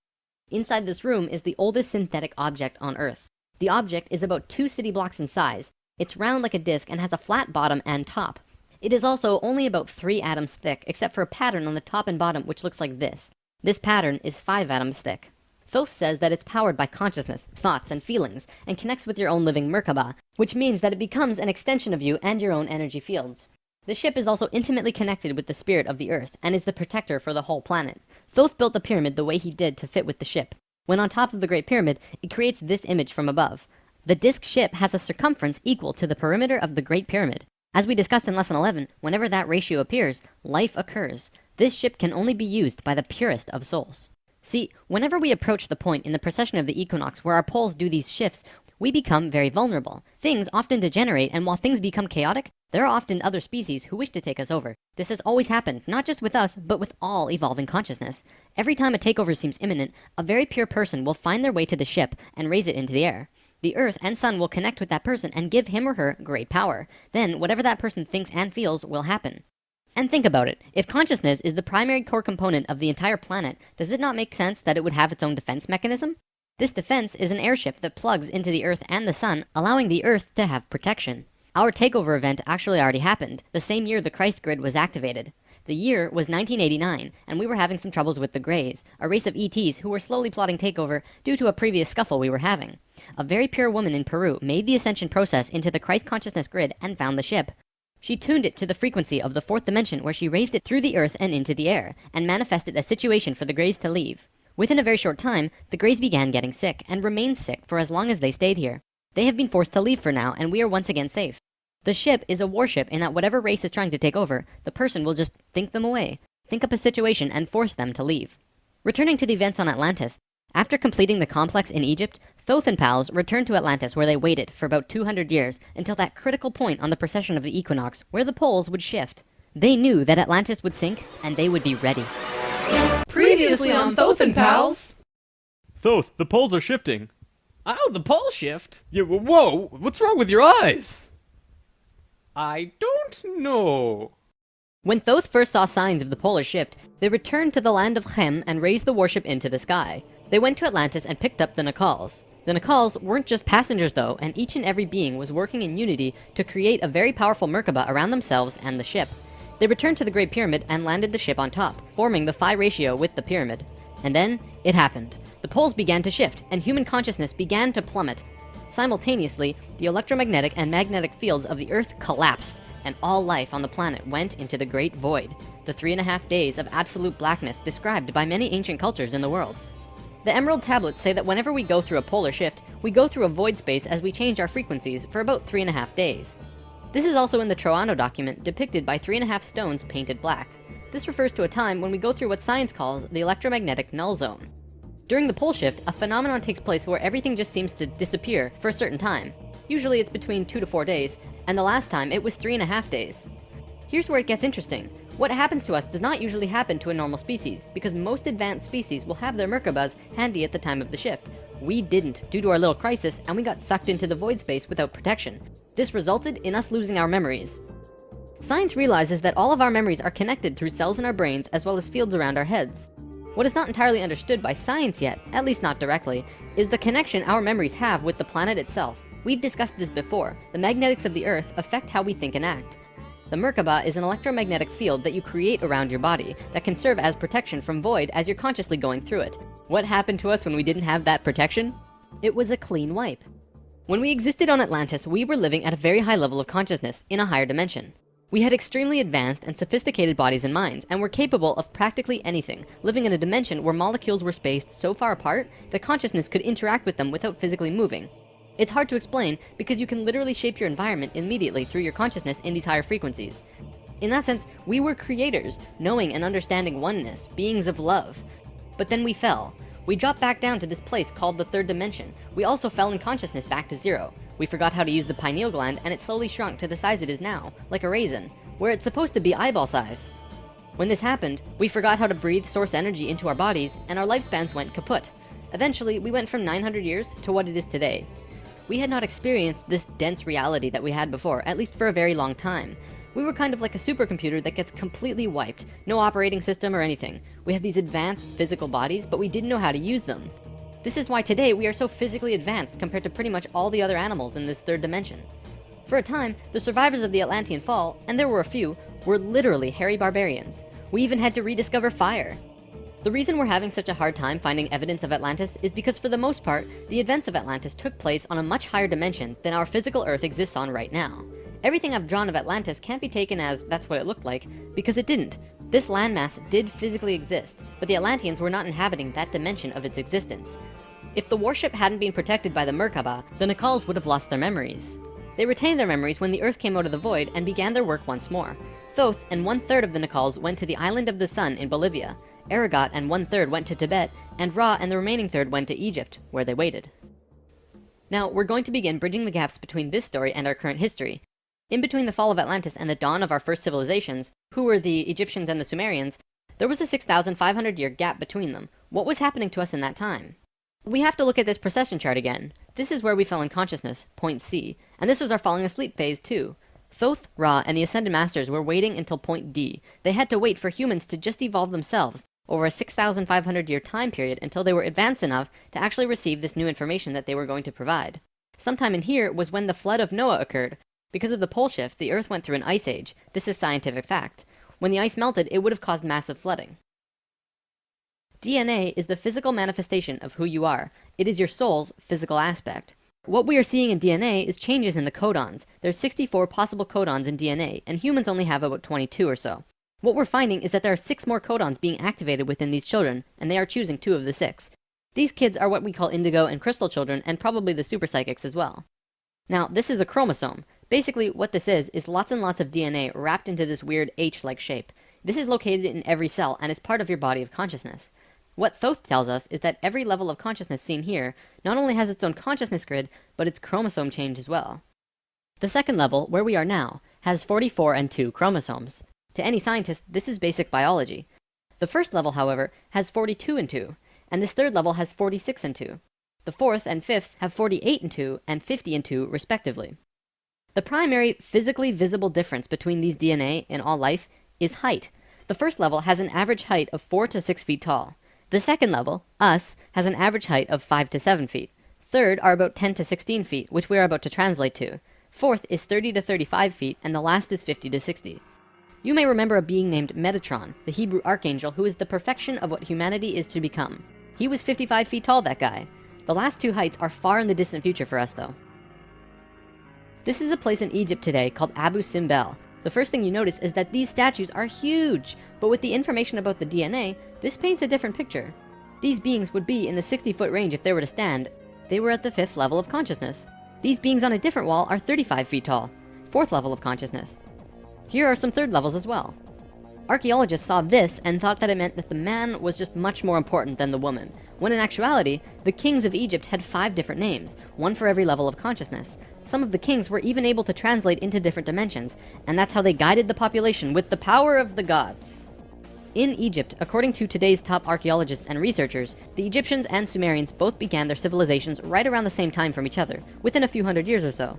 Inside this room is the oldest synthetic object on Earth. The object is about 2 city blocks in size. It's round like a disc and has a flat bottom and top. It is also only about 3 atoms thick, except for a pattern on the top and bottom which looks like this. This pattern is 5 atoms thick. Thoth says that it's powered by consciousness, thoughts, and feelings, and connects with your own living Merkaba, which means that it becomes an extension of you and your own energy fields. The ship is also intimately connected with the spirit of the Earth, and is the protector for the whole planet. Thoth built the pyramid the way he did to fit with the ship. When on top of the Great Pyramid, it creates this image from above. The disc ship has a circumference equal to the perimeter of the Great Pyramid. As we discussed in Lesson 11, whenever that ratio appears, life occurs. This ship can only be used by the purest of souls. See, whenever we approach the point in the precession of the equinox where our poles do these shifts, we become very vulnerable. Things often degenerate, and while things become chaotic, there are often other species who wish to take us over. This has always happened, not just with us, but with all evolving consciousness. Every time a takeover seems imminent, a very pure person will find their way to the ship and raise it into the air. The Earth and Sun will connect with that person and give him or her great power. Then, whatever that person thinks and feels will happen. And think about it. If consciousness is the primary core component of the entire planet, does it not make sense that it would have its own defense mechanism? This defense is an airship that plugs into the Earth and the Sun, allowing the Earth to have protection. Our takeover event actually already happened, the same year the Christ grid was activated. The year was 1989, and we were having some troubles with the Greys, a race of ETs who were slowly plotting takeover due to a previous scuffle we were having. A very pure woman in Peru made the ascension process into the Christ consciousness grid and found the ship. She tuned it to the frequency of the 4th dimension, where she raised it through the Earth and into the air, and manifested a situation for the Greys to leave. Within a very short time, the Greys began getting sick, and remained sick for as long as they stayed here. They have been forced to leave for now, and we are once again safe. The ship is a warship in that whatever race is trying to take over, the person will just think them away, think up a situation, and force them to leave. Returning to the events on Atlantis, after completing the complex in Egypt, Thoth and pals returned to Atlantis, where they waited for about 200 years until that critical point on the precession of the equinox where the poles would shift. They knew that Atlantis would sink, and they would be ready. Previously on Thoth and Pals! Thoth, the poles are shifting. Oh, the pole shift? Yeah, whoa, what's wrong with your eyes? I don't know. When Thoth first saw signs of the polar shift, they returned to the land of Chem and raised the warship into the sky. They went to Atlantis and picked up the Nacals. The Nacals weren't just passengers though, and each and every being was working in unity to create a very powerful Merkaba around themselves and the ship. They returned to the Great Pyramid and landed the ship on top, forming the phi ratio with the pyramid. And then, it happened. The poles began to shift, and human consciousness began to plummet. Simultaneously, the electromagnetic and magnetic fields of the Earth collapsed, and all life on the planet went into the Great Void, the 3.5 days of absolute blackness described by many ancient cultures in the world. The Emerald Tablets say that whenever we go through a polar shift, we go through a void space as we change our frequencies for about 3.5 days. This is also in the Troano document, depicted by 3.5 stones painted black. This refers to a time when we go through what science calls the electromagnetic null zone. During the pole shift, a phenomenon takes place where everything just seems to disappear for a certain time. Usually it's between 2 to 4 days, and the last time it was 3.5 days. Here's where it gets interesting. What happens to us does not usually happen to a normal species, because most advanced species will have their Merkabas handy at the time of the shift. We didn't, due to our little crisis, and we got sucked into the void space without protection. This resulted in us losing our memories. Science realizes that all of our memories are connected through cells in our brains as well as fields around our heads. What is not entirely understood by science yet, at least not directly, is the connection our memories have with the planet itself. We've discussed this before. The magnetics of the Earth affect how we think and act. The Merkaba is an electromagnetic field that you create around your body that can serve as protection from void as you're consciously going through it. What happened to us when we didn't have that protection? It was a clean wipe. When we existed on Atlantis, we were living at a very high level of consciousness in a higher dimension. We had extremely advanced and sophisticated bodies and minds, and were capable of practically anything, living in a dimension where molecules were spaced so far apart that consciousness could interact with them without physically moving. It's hard to explain because you can literally shape your environment immediately through your consciousness in these higher frequencies. In that sense, we were creators, knowing and understanding oneness, beings of love. But then we fell. We dropped back down to this place called the third dimension. We also fell in consciousness back to zero. We forgot how to use the pineal gland, and it slowly shrunk to the size it is now, like a raisin, where it's supposed to be eyeball size. When this happened, we forgot how to breathe source energy into our bodies, and our lifespans went kaput. Eventually, we went from 900 years to what it is today. We had not experienced this dense reality that we had before, at least for a very long time. We were kind of like a supercomputer that gets completely wiped. No operating system or anything. We had these advanced physical bodies, but we didn't know how to use them. This is why today we are so physically advanced compared to pretty much all the other animals in this third dimension. For a time, the survivors of the Atlantean fall, and there were a few, were literally hairy barbarians. We even had to rediscover fire. The reason we're having such a hard time finding evidence of Atlantis is because for the most part, the events of Atlantis took place on a much higher dimension than our physical Earth exists on right now. Everything I've drawn of Atlantis can't be taken as that's what it looked like, because it didn't. This landmass did physically exist, but the Atlanteans were not inhabiting that dimension of its existence. If the warship hadn't been protected by the Merkaba, the Nacals would have lost their memories. They retained their memories when the Earth came out of the void and began their work once more. Thoth and 1/3 of the Nacals went to the Island of the Sun in Bolivia. Aragot and 1/3 went to Tibet, and Ra and the remaining third went to Egypt, where they waited. Now, we're going to begin bridging the gaps between this story and our current history. In between the fall of Atlantis and the dawn of our first civilizations, who were the Egyptians and the Sumerians, there was a 6,500-year gap between them. What was happening to us in that time? We have to look at this precession chart again. This is where we fell in consciousness, point C, and this was our falling asleep phase too. Thoth, Ra, and the Ascended Masters were waiting until point D. They had to wait for humans to just evolve themselves over a 6,500-year time period until they were advanced enough to actually receive this new information that they were going to provide. Sometime in here was when the flood of Noah occurred. Because of the pole shift, the Earth went through an ice age. This is scientific fact. When the ice melted, it would have caused massive flooding. DNA is the physical manifestation of who you are. It is your soul's physical aspect. What we are seeing in DNA is changes in the codons. There's 64 possible codons in DNA, and humans only have about 22 or so. What we're finding is that there are 6 more codons being activated within these children, and they are choosing 2 of the 6. These kids are what we call indigo and crystal children, and probably the super psychics as well. Now, this is a chromosome. Basically, what this is lots and lots of DNA wrapped into this weird H-like shape. This is located in every cell and is part of your body of consciousness. What Thoth tells us is that every level of consciousness seen here not only has its own consciousness grid, but its chromosome change as well. The second level, where we are now, has 44 and 2 chromosomes. To any scientist, this is basic biology. The first level, however, has 42 and 2, and this third level has 46 and 2. The fourth and fifth have 48 and 2 and 50 and 2 respectively. The primary physically visible difference between these DNA in all life is height. The first level has an average height of 4 to 6 feet tall. The second level, us, has an average height of 5 to 7 feet. Third are about 10 to 16 feet, which we are about to translate to. Fourth is 30 to 35 feet, and the last is 50 to 60. You may remember a being named Metatron, the Hebrew archangel who is the perfection of what humanity is to become. He was 55 feet tall, that guy. The last 2 heights are far in the distant future for us, though. This is a place in Egypt today called Abu Simbel. The first thing you notice is that these statues are huge, but with the information about the DNA, this paints a different picture. These beings would be in the 60-foot range if they were to stand. They were at the 5th level of consciousness. These beings on a different wall are 35 feet tall, 4th level of consciousness. Here are some 3rd levels as well. Archaeologists saw this and thought that it meant that the man was just much more important than the woman, when in actuality, the kings of Egypt had 5 different names, one for every level of consciousness. Some of the kings were even able to translate into different dimensions, and that's how they guided the population with the power of the gods. In Egypt, according to today's top archaeologists and researchers, the Egyptians and Sumerians both began their civilizations right around the same time from each other, within a few hundred years or so.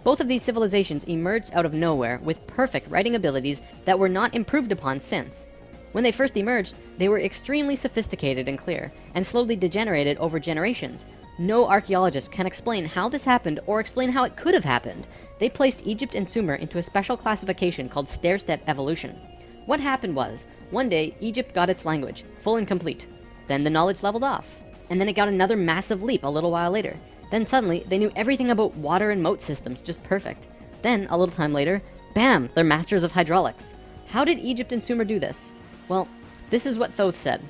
Both of these civilizations emerged out of nowhere with perfect writing abilities that were not improved upon since. When they first emerged, they were extremely sophisticated and clear, and slowly degenerated over generations. No archaeologist can explain how this happened or explain how it could have happened. They placed Egypt and Sumer into a special classification called stair-step evolution. What happened was, one day, Egypt got its language, full and complete. Then the knowledge leveled off. And then it got another massive leap a little while later. Then suddenly, they knew everything about water and moat systems just perfect. Then, a little time later, bam, they're masters of hydraulics. How did Egypt and Sumer do this? Well, this is what Thoth said.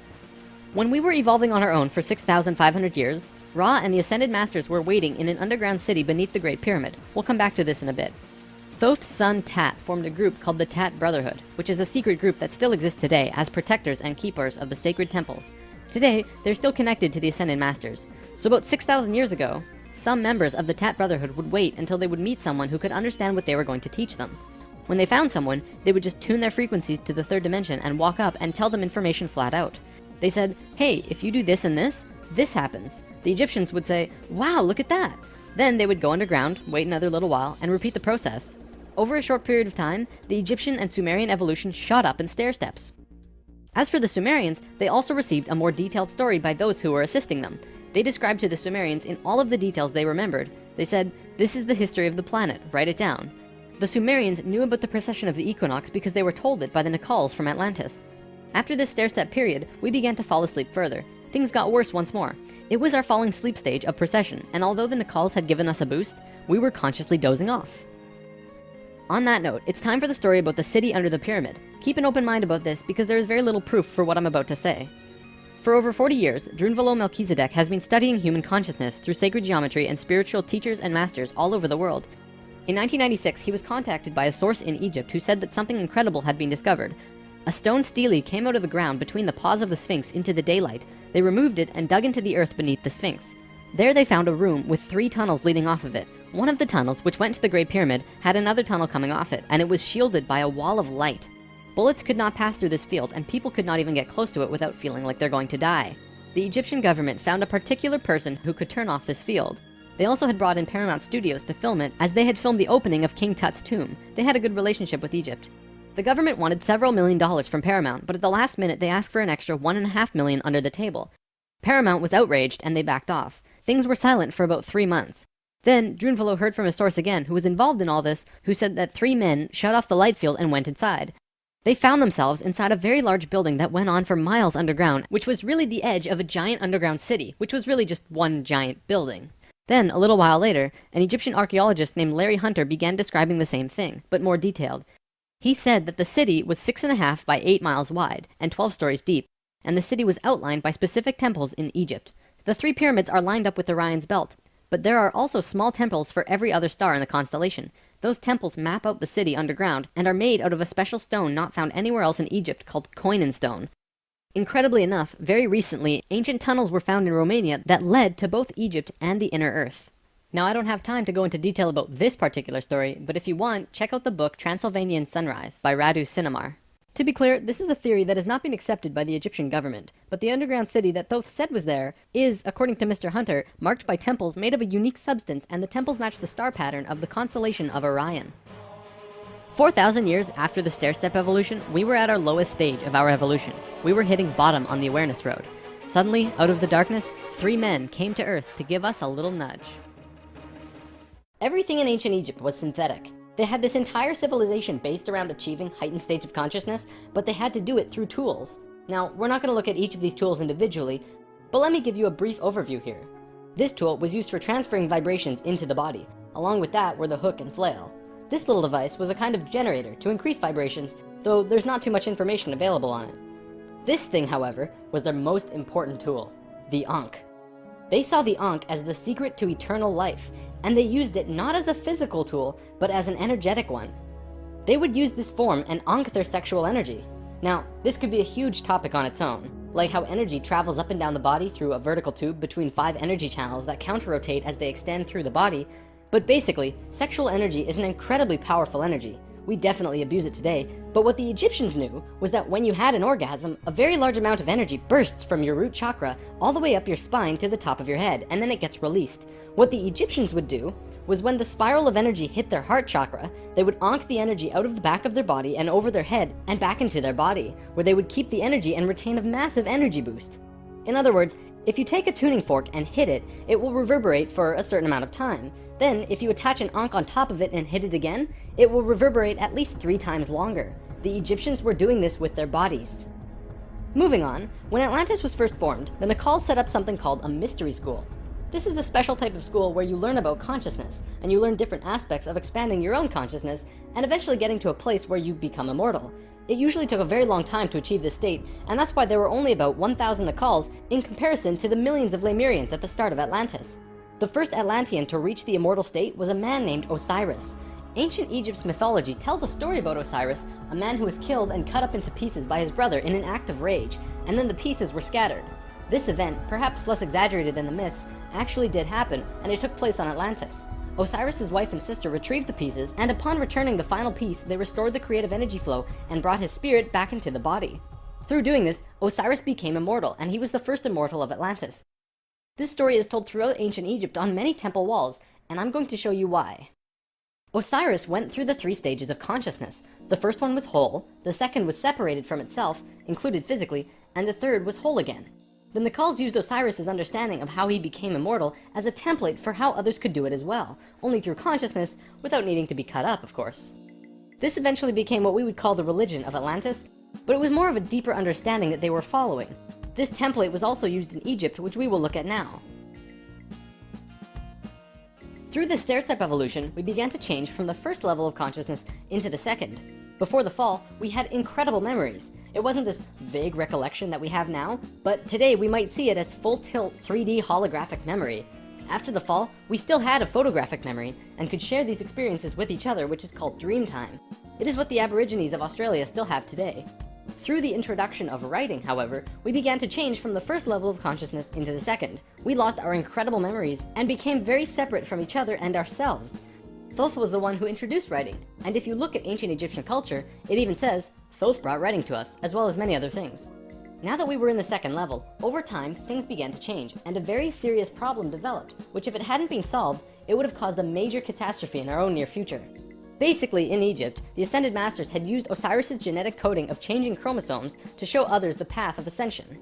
When we were evolving on our own for 6,500 years, Ra and the Ascended Masters were waiting in an underground city beneath the Great Pyramid. We'll come back to this in a bit. Thoth's son Tat formed a group called the Tat Brotherhood, which is a secret group that still exists today as protectors and keepers of the sacred temples. Today, they're still connected to the Ascended Masters. So about 6,000 years ago, some members of the Tat Brotherhood would wait until they would meet someone who could understand what they were going to teach them. When they found someone, they would just tune their frequencies to the third dimension and walk up and tell them information flat out. They said, hey, if you do this and this happens. The Egyptians would say, wow, look at that. Then they would go underground, wait another little while, and repeat the process. Over a short period of time, the Egyptian and Sumerian evolution shot up in stair steps. As for the Sumerians, they also received a more detailed story by those who were assisting them. They described to the Sumerians in all of the details they remembered. They said, this is the history of the planet, write it down. The Sumerians knew about the precession of the equinox because they were told it by the Nacals from Atlantis. After this stair-step period, we began to fall asleep further. Things got worse once more. It was our falling sleep stage of precession, and although the Nacals had given us a boost, we were consciously dozing off. On that note, it's time for the story about the city under the pyramid. Keep an open mind about this because there is very little proof for what I'm about to say. For over 40 years, Drunvalo Melchizedek has been studying human consciousness through sacred geometry and spiritual teachers and masters all over the world. In 1996, he was contacted by a source in Egypt who said that something incredible had been discovered. A stone stele came out of the ground between the paws of the Sphinx into the daylight. They removed it and dug into the earth beneath the Sphinx. There they found a room with 3 tunnels leading off of it. One of the tunnels, which went to the Great Pyramid, had another tunnel coming off it, and it was shielded by a wall of light. Bullets could not pass through this field, and people could not even get close to it without feeling like they're going to die. The Egyptian government found a particular person who could turn off this field. They also had brought in Paramount Studios to film it, as they had filmed the opening of King Tut's tomb. They had a good relationship with Egypt. The government wanted several $1 million from Paramount, but at the last minute they asked for an extra $1.5 million under the table. Paramount was outraged and they backed off. Things were silent for about 3 months. Then, Drunvalo heard from a source again who was involved in all this, who said that 3 men shut off the light field and went inside. They found themselves inside a very large building that went on for miles underground, which was really the edge of a giant underground city, which was really just one giant building. Then, a little while later, an Egyptian archaeologist named Larry Hunter began describing the same thing, but more detailed. He said that the city was 6.5 by 8 miles wide and 12 stories deep, and the city was outlined by specific temples in Egypt. The 3 pyramids are lined up with Orion's belt, but there are also small temples for every other star in the constellation. Those temples map out the city underground and are made out of a special stone not found anywhere else in Egypt called Koinen stone. Incredibly enough, very recently, ancient tunnels were found in Romania that led to both Egypt and the inner earth. Now, I don't have time to go into detail about this particular story, but if you want, check out the book Transylvanian Sunrise by Radu Sinamar. To be clear, this is a theory that has not been accepted by the Egyptian government, but the underground city that Thoth said was there is, according to Mr. Hunter, marked by temples made of a unique substance, and the temples match the star pattern of the constellation of Orion. 4,000 years after the stair-step evolution, we were at our lowest stage of our evolution. We were hitting bottom on the awareness road. Suddenly, out of the darkness, 3 men came to Earth to give us a little nudge. Everything in ancient Egypt was synthetic. They had this entire civilization based around achieving heightened states of consciousness, but they had to do it through tools. Now, we're not going to look at each of these tools individually, but let me give you a brief overview here. This tool was used for transferring vibrations into the body. Along with that were the hook and flail. This little device was a kind of generator to increase vibrations, though there's not too much information available on it. This thing, however, was their most important tool, the Ankh. They saw the Ankh as the secret to eternal life, and they used it not as a physical tool, but as an energetic one. They would use this form and Ankh their sexual energy. Now, this could be a huge topic on its own, like how energy travels up and down the body through a vertical tube between 5 energy channels that counter-rotate as they extend through the body. But basically, sexual energy is an incredibly powerful energy. We definitely abuse it today, but what the Egyptians knew was that when you had an orgasm, a very large amount of energy bursts from your root chakra all the way up your spine to the top of your head, and then it gets released. What the Egyptians would do was when the spiral of energy hit their heart chakra, they would onk the energy out of the back of their body and over their head and back into their body, where they would keep the energy and retain a massive energy boost. In other words, if you take a tuning fork and hit it, it will reverberate for a certain amount of time. Then, if you attach an onk on top of it and hit it again, it will reverberate at least 3 times longer. The Egyptians were doing this with their bodies. Moving on, when Atlantis was first formed, the Nacals set up something called a mystery school. This is a special type of school where you learn about consciousness, and you learn different aspects of expanding your own consciousness, and eventually getting to a place where you become immortal. It usually took a very long time to achieve this state, and that's why there were only about 1,000 Nacals in comparison to the millions of Lemurians at the start of Atlantis. The first Atlantean to reach the immortal state was a man named Osiris. Ancient Egypt's mythology tells a story about Osiris, a man who was killed and cut up into pieces by his brother in an act of rage, and then the pieces were scattered. This event, perhaps less exaggerated than the myths, actually did happen, and it took place on Atlantis. Osiris's wife and sister retrieved the pieces, and upon returning the final piece, they restored the creative energy flow and brought his spirit back into the body. Through doing this, Osiris became immortal, and he was the first immortal of Atlantis. This story is told throughout ancient Egypt on many temple walls, and I'm going to show you why. Osiris went through the 3 stages of consciousness. The first one was whole, the second was separated from itself, included physically, and the third was whole again. The Nacals used Osiris's understanding of how he became immortal as a template for how others could do it as well, only through consciousness, without needing to be cut up, of course. This eventually became what we would call the religion of Atlantis, but it was more of a deeper understanding that they were following. This template was also used in Egypt, which we will look at now. Through this stair-step evolution, we began to change from the first level of consciousness into the second. Before the fall, we had incredible memories. It wasn't this vague recollection that we have now, but today we might see it as full-tilt 3D holographic memory. After the fall, we still had a photographic memory and could share these experiences with each other, which is called dream time. It is what the Aborigines of Australia still have today. Through the introduction of writing, however, we began to change from the first level of consciousness into the second. We lost our incredible memories and became very separate from each other and ourselves. Thoth was the one who introduced writing, and if you look at ancient Egyptian culture, it even says, Thoth brought writing to us, as well as many other things. Now that we were in the second level, over time, things began to change, and a very serious problem developed, which if it hadn't been solved, it would have caused a major catastrophe in our own near future. Basically, in Egypt, the Ascended Masters had used Osiris's genetic coding of changing chromosomes to show others the path of ascension.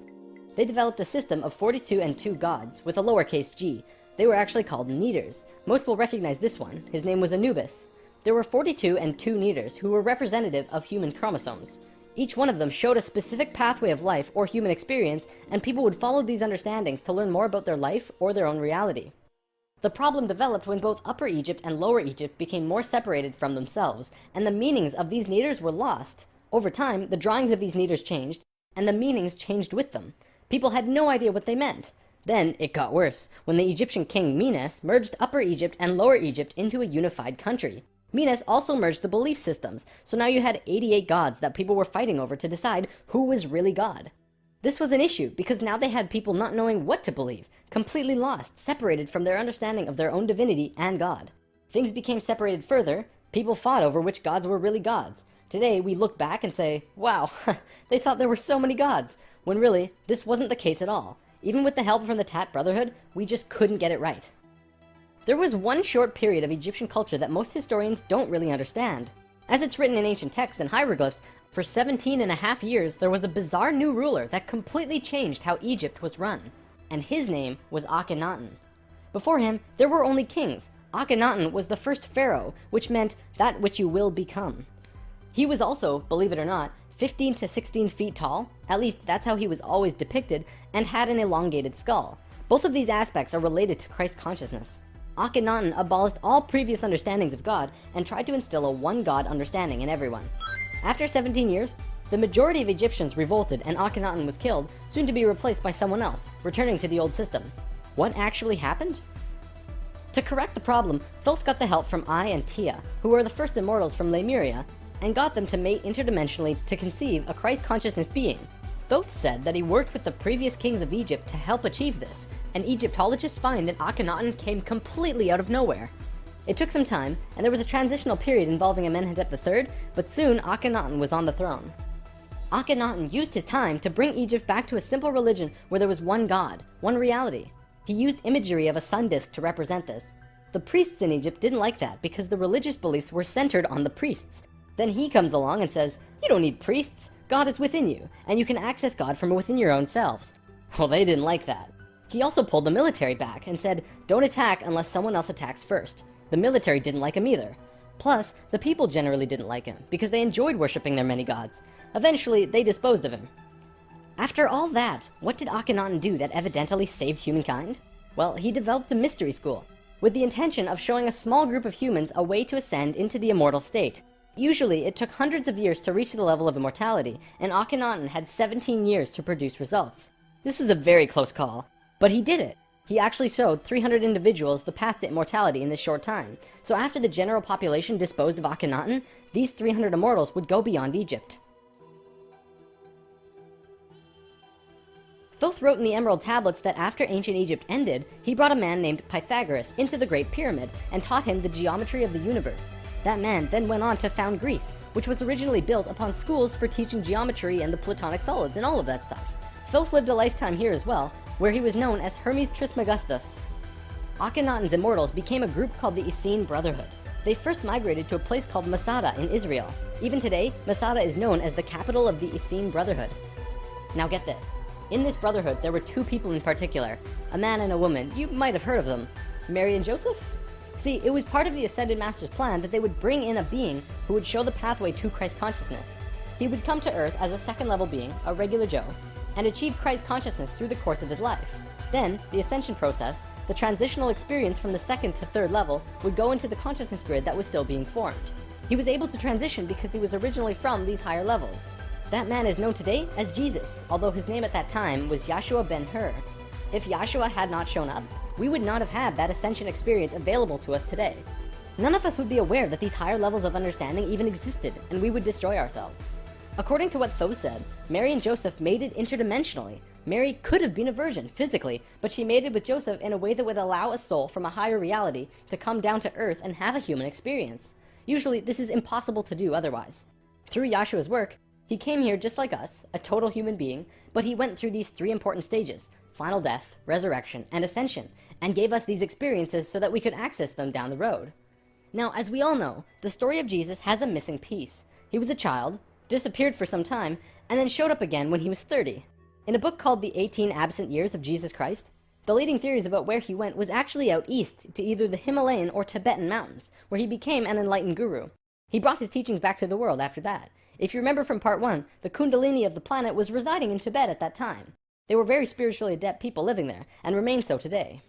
They developed a system of 42 and 2 gods, with a lowercase g. They were actually called Neters. Most will recognize this one. His name was Anubis. There were 42 and 2 Neters who were representative of human chromosomes. Each one of them showed a specific pathway of life or human experience, and people would follow these understandings to learn more about their life or their own reality. The problem developed when both Upper Egypt and Lower Egypt became more separated from themselves, and the meanings of these Neters were lost. Over time, the drawings of these Neters changed, and the meanings changed with them. People had no idea what they meant. Then it got worse, when the Egyptian king Menes merged Upper Egypt and Lower Egypt into a unified country. Menes also merged the belief systems, so now you had 88 gods that people were fighting over to decide who was really God. This was an issue because now they had people not knowing what to believe, completely lost, separated from their understanding of their own divinity and God. Things became separated further. People fought over which gods were really gods. Today we look back and say, wow, they thought there were so many gods, when really this wasn't the case at all. Even with the help from the Tat Brotherhood, we just couldn't get it right. There was one short period of Egyptian culture that most historians don't really understand. As it's written in ancient texts and hieroglyphs, for 17.5 years there was a bizarre new ruler that completely changed how Egypt was run. And his name was Akhenaten. Before him, there were only kings. Akhenaten was the first pharaoh, which meant that which you will become. He was also, believe it or not, 15 to 16 feet tall, at least that's how he was always depicted, and had an elongated skull. Both of these aspects are related to Christ consciousness. Akhenaten abolished all previous understandings of God and tried to instill a one-God understanding in everyone. After 17 years, the majority of Egyptians revolted and Akhenaten was killed, soon to be replaced by someone else, returning to the old system. What actually happened? To correct the problem, Thoth got the help from Ai and Tia, who were the first immortals from Lemuria, and got them to mate interdimensionally to conceive a Christ consciousness being. Thoth said that he worked with the previous kings of Egypt to help achieve this, and Egyptologists find that Akhenaten came completely out of nowhere. It took some time, and there was a transitional period involving Amenhotep III, but soon Akhenaten was on the throne. Akhenaten used his time to bring Egypt back to a simple religion where there was one God, one reality. He used imagery of a sun disk to represent this. The priests in Egypt didn't like that because the religious beliefs were centered on the priests. Then he comes along and says, you don't need priests, God is within you, and you can access God from within your own selves. Well, they didn't like that. He also pulled the military back and said, don't attack unless someone else attacks first. The military didn't like him either. Plus, the people generally didn't like him because they enjoyed worshiping their many gods. Eventually, they disposed of him. After all that, what did Akhenaten do that evidently saved humankind? Well, he developed a mystery school, with the intention of showing a small group of humans a way to ascend into the immortal state. Usually, it took hundreds of years to reach the level of immortality, and Akhenaten had 17 years to produce results. This was a very close call, but he did it. He actually showed 300 individuals the path to immortality in this short time. So after the general population disposed of Akhenaten, these 300 immortals would go beyond Egypt. Thoth wrote in the Emerald Tablets that after ancient Egypt ended, he brought a man named Pythagoras into the Great Pyramid and taught him the geometry of the universe. That man then went on to found Greece, which was originally built upon schools for teaching geometry and the Platonic solids and all of that stuff. Thoth lived a lifetime here as well, where he was known as Hermes Trismegistus. Akhenaten's immortals became a group called the Essene Brotherhood. They first migrated to a place called Masada in Israel. Even today, Masada is known as the capital of the Essene Brotherhood. Now get this. In this brotherhood, there were two people in particular, a man and a woman. You might have heard of them. Mary and Joseph? See, it was part of the Ascended Master's plan that they would bring in a being who would show the pathway to Christ consciousness. He would come to Earth as a second-level being, a regular Joe, and achieve Christ consciousness through the course of his life. Then, the ascension process, the transitional experience from the second to third level, would go into the consciousness grid that was still being formed. He was able to transition because he was originally from these higher levels. That man is known today as Jesus, although his name at that time was Yahshua ben Hur. If Yahshua had not shown up, we would not have had that ascension experience available to us today. None of us would be aware that these higher levels of understanding even existed, and we would destroy ourselves. According to what Thoth said, Mary and Joseph mated interdimensionally. Mary could have been a virgin, physically, but she mated with Joseph in a way that would allow a soul from a higher reality to come down to Earth and have a human experience. Usually, this is impossible to do otherwise. Through Yahshua's work, he came here just like us, a total human being, but he went through these three important stages: final death, resurrection, and ascension, and gave us these experiences so that we could access them down the road. Now, as we all know, the story of Jesus has a missing piece. He was a child, disappeared for some time, and then showed up again when he was 30. In a book called The 18 Absent Years of Jesus Christ, the leading theories about where he went was actually out east to either the Himalayan or Tibetan mountains, where he became an enlightened guru. He brought his teachings back to the world after that. If you remember from part 1, the Kundalini of the planet was residing in Tibet at that time. They were very spiritually adept people living there, and remain so today.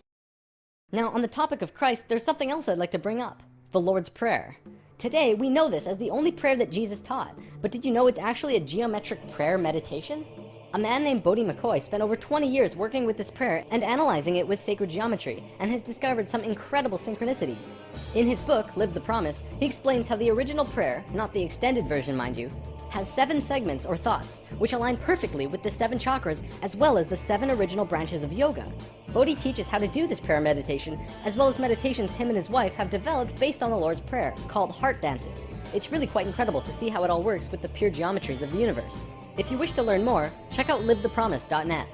Now, on the topic of Christ, there's something else I'd like to bring up: the Lord's Prayer. Today, we know this as the only prayer that Jesus taught, but did you know it's actually a geometric prayer meditation? A man named Bodhi McCoy spent over 20 years working with this prayer and analyzing it with sacred geometry, and has discovered some incredible synchronicities. In his book, Live the Promise, he explains how the original prayer, not the extended version mind you, has 7 segments or thoughts, which align perfectly with the 7 chakras as well as the 7 original branches of yoga. Bodhi teaches how to do this prayer meditation, as well as meditations him and his wife have developed based on the Lord's Prayer, called heart dances. It's really quite incredible to see how it all works with the pure geometries of the universe. If you wish to learn more, check out livethepromise.net.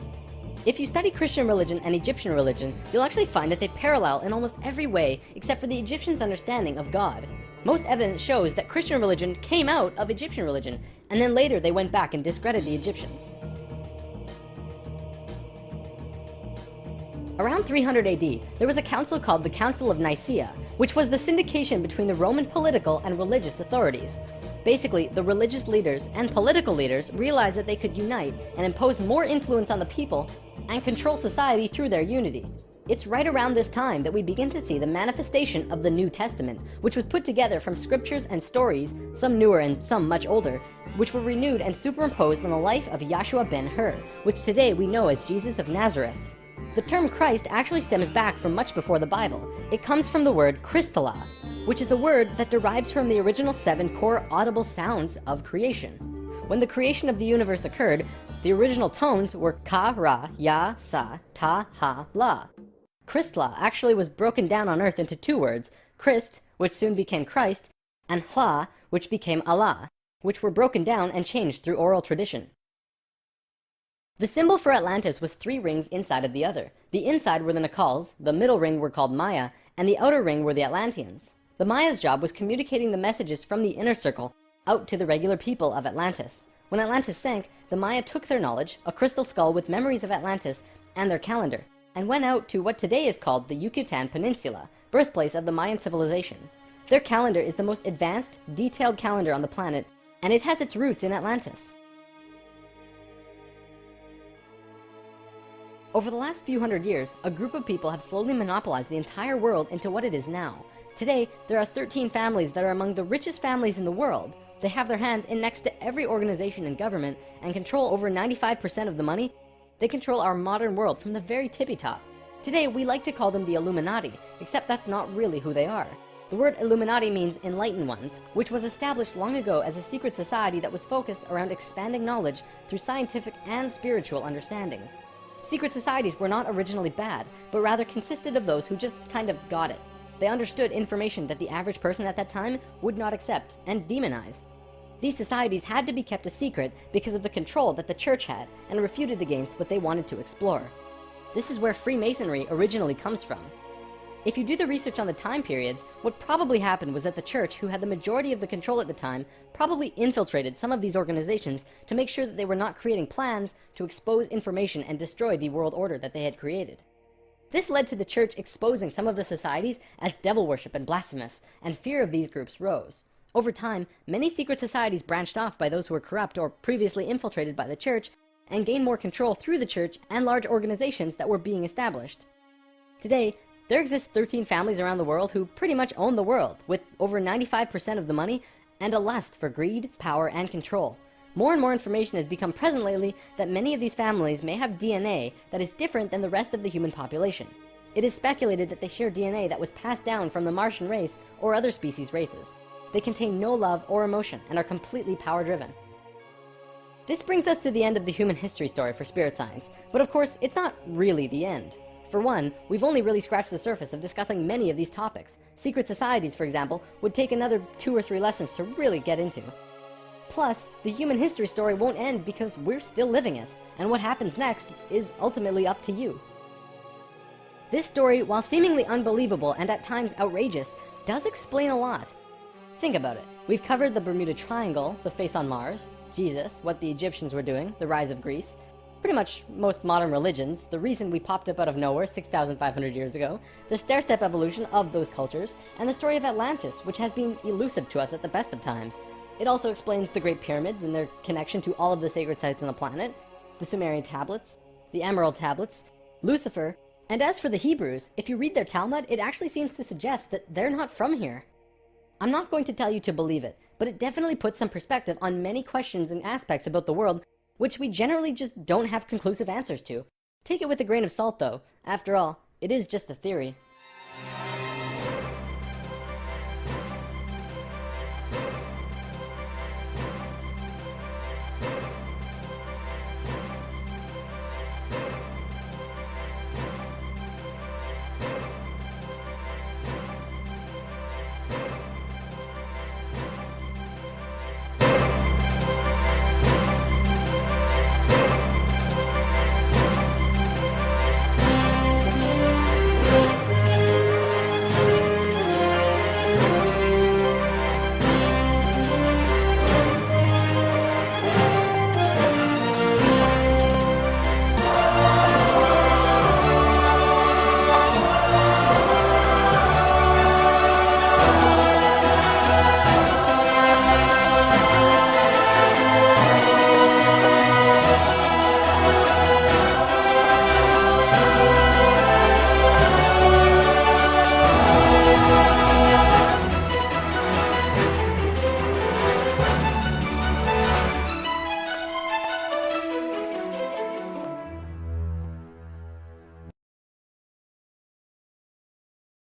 If you study Christian religion and Egyptian religion, you'll actually find that they parallel in almost every way except for the Egyptians' understanding of God. Most evidence shows that Christian religion came out of Egyptian religion, and then later they went back and discredited the Egyptians. Around 300 AD, there was a council called the Council of Nicaea, which was the syndication between the Roman political and religious authorities. Basically, the religious leaders and political leaders realized that they could unite and impose more influence on the people and control society through their unity. It's right around this time that we begin to see the manifestation of the New Testament, which was put together from scriptures and stories, some newer and some much older, which were renewed and superimposed on the life of Yahshua ben Hur, which today we know as Jesus of Nazareth. The term Christ actually stems back from much before the Bible. It comes from the word Christala, which is a word that derives from the original 7 core audible sounds of creation. When the creation of the universe occurred, the original tones were ka, ra, ya, sa, ta, ha, la. Christla actually was broken down on earth into 2 words, Christ, which soon became Christ, and Hla, which became Allah, which were broken down and changed through oral tradition. The symbol for Atlantis was 3 rings inside of the other. The inside were the Nacals, the middle ring were called Maya, and the outer ring were the Atlanteans. The Maya's job was communicating the messages from the inner circle out to the regular people of Atlantis. When Atlantis sank, the Maya took their knowledge, a crystal skull with memories of Atlantis, and their calendar, and went out to what today is called the Yucatan Peninsula, birthplace of the Mayan civilization. Their calendar is the most advanced, detailed calendar on the planet, and it has its roots in Atlantis. Over the last few hundred years, a group of people have slowly monopolized the entire world into what it is now. Today, there are 13 families that are among the richest families in the world. They have their hands in next to every organization and government and control over 95% of the money. They control our modern world from the very tippy top. Today, we like to call them the Illuminati, except that's not really who they are. The word Illuminati means enlightened ones, which was established long ago as a secret society that was focused around expanding knowledge through scientific and spiritual understandings. Secret societies were not originally bad, but rather consisted of those who just kind of got it. They understood information that the average person at that time would not accept and demonize. These societies had to be kept a secret because of the control that the church had and refuted against what they wanted to explore. This is where Freemasonry originally comes from. If you do the research on the time periods, what probably happened was that the church, who had the majority of the control at the time, probably infiltrated some of these organizations to make sure that they were not creating plans to expose information and destroy the world order that they had created. This led to the church exposing some of the societies as devil worship and blasphemous, and fear of these groups rose. Over time, many secret societies branched off by those who were corrupt or previously infiltrated by the church, and gained more control through the church and large organizations that were being established. Today, there exist 13 families around the world who pretty much own the world, with over 95% of the money and a lust for greed, power, and control. More and more information has become present lately that many of these families may have DNA that is different than the rest of the human population. It is speculated that they share DNA that was passed down from the Martian race or other species races. They contain no love or emotion and are completely power-driven. This brings us to the end of the human history story for spirit science, but of course, it's not really the end. For one, we've only really scratched the surface of discussing many of these topics. Secret societies, for example, would take another 2 or 3 lessons to really get into. Plus, the human history story won't end because we're still living it, and what happens next is ultimately up to you. This story, while seemingly unbelievable and at times outrageous, does explain a lot. Think about it. We've covered the Bermuda Triangle, the face on Mars, Jesus, what the Egyptians were doing, the rise of Greece, pretty much most modern religions, the reason we popped up out of nowhere 6,500 years ago, the stair-step evolution of those cultures, and the story of Atlantis, which has been elusive to us at the best of times. It also explains the Great Pyramids and their connection to all of the sacred sites on the planet, the Sumerian tablets, the Emerald tablets, Lucifer, and as for the Hebrews, if you read their Talmud, it actually seems to suggest that they're not from here. I'm not going to tell you to believe it, but it definitely puts some perspective on many questions and aspects about the world which we generally just don't have conclusive answers to. Take it with a grain of salt though. After all, it is just a theory.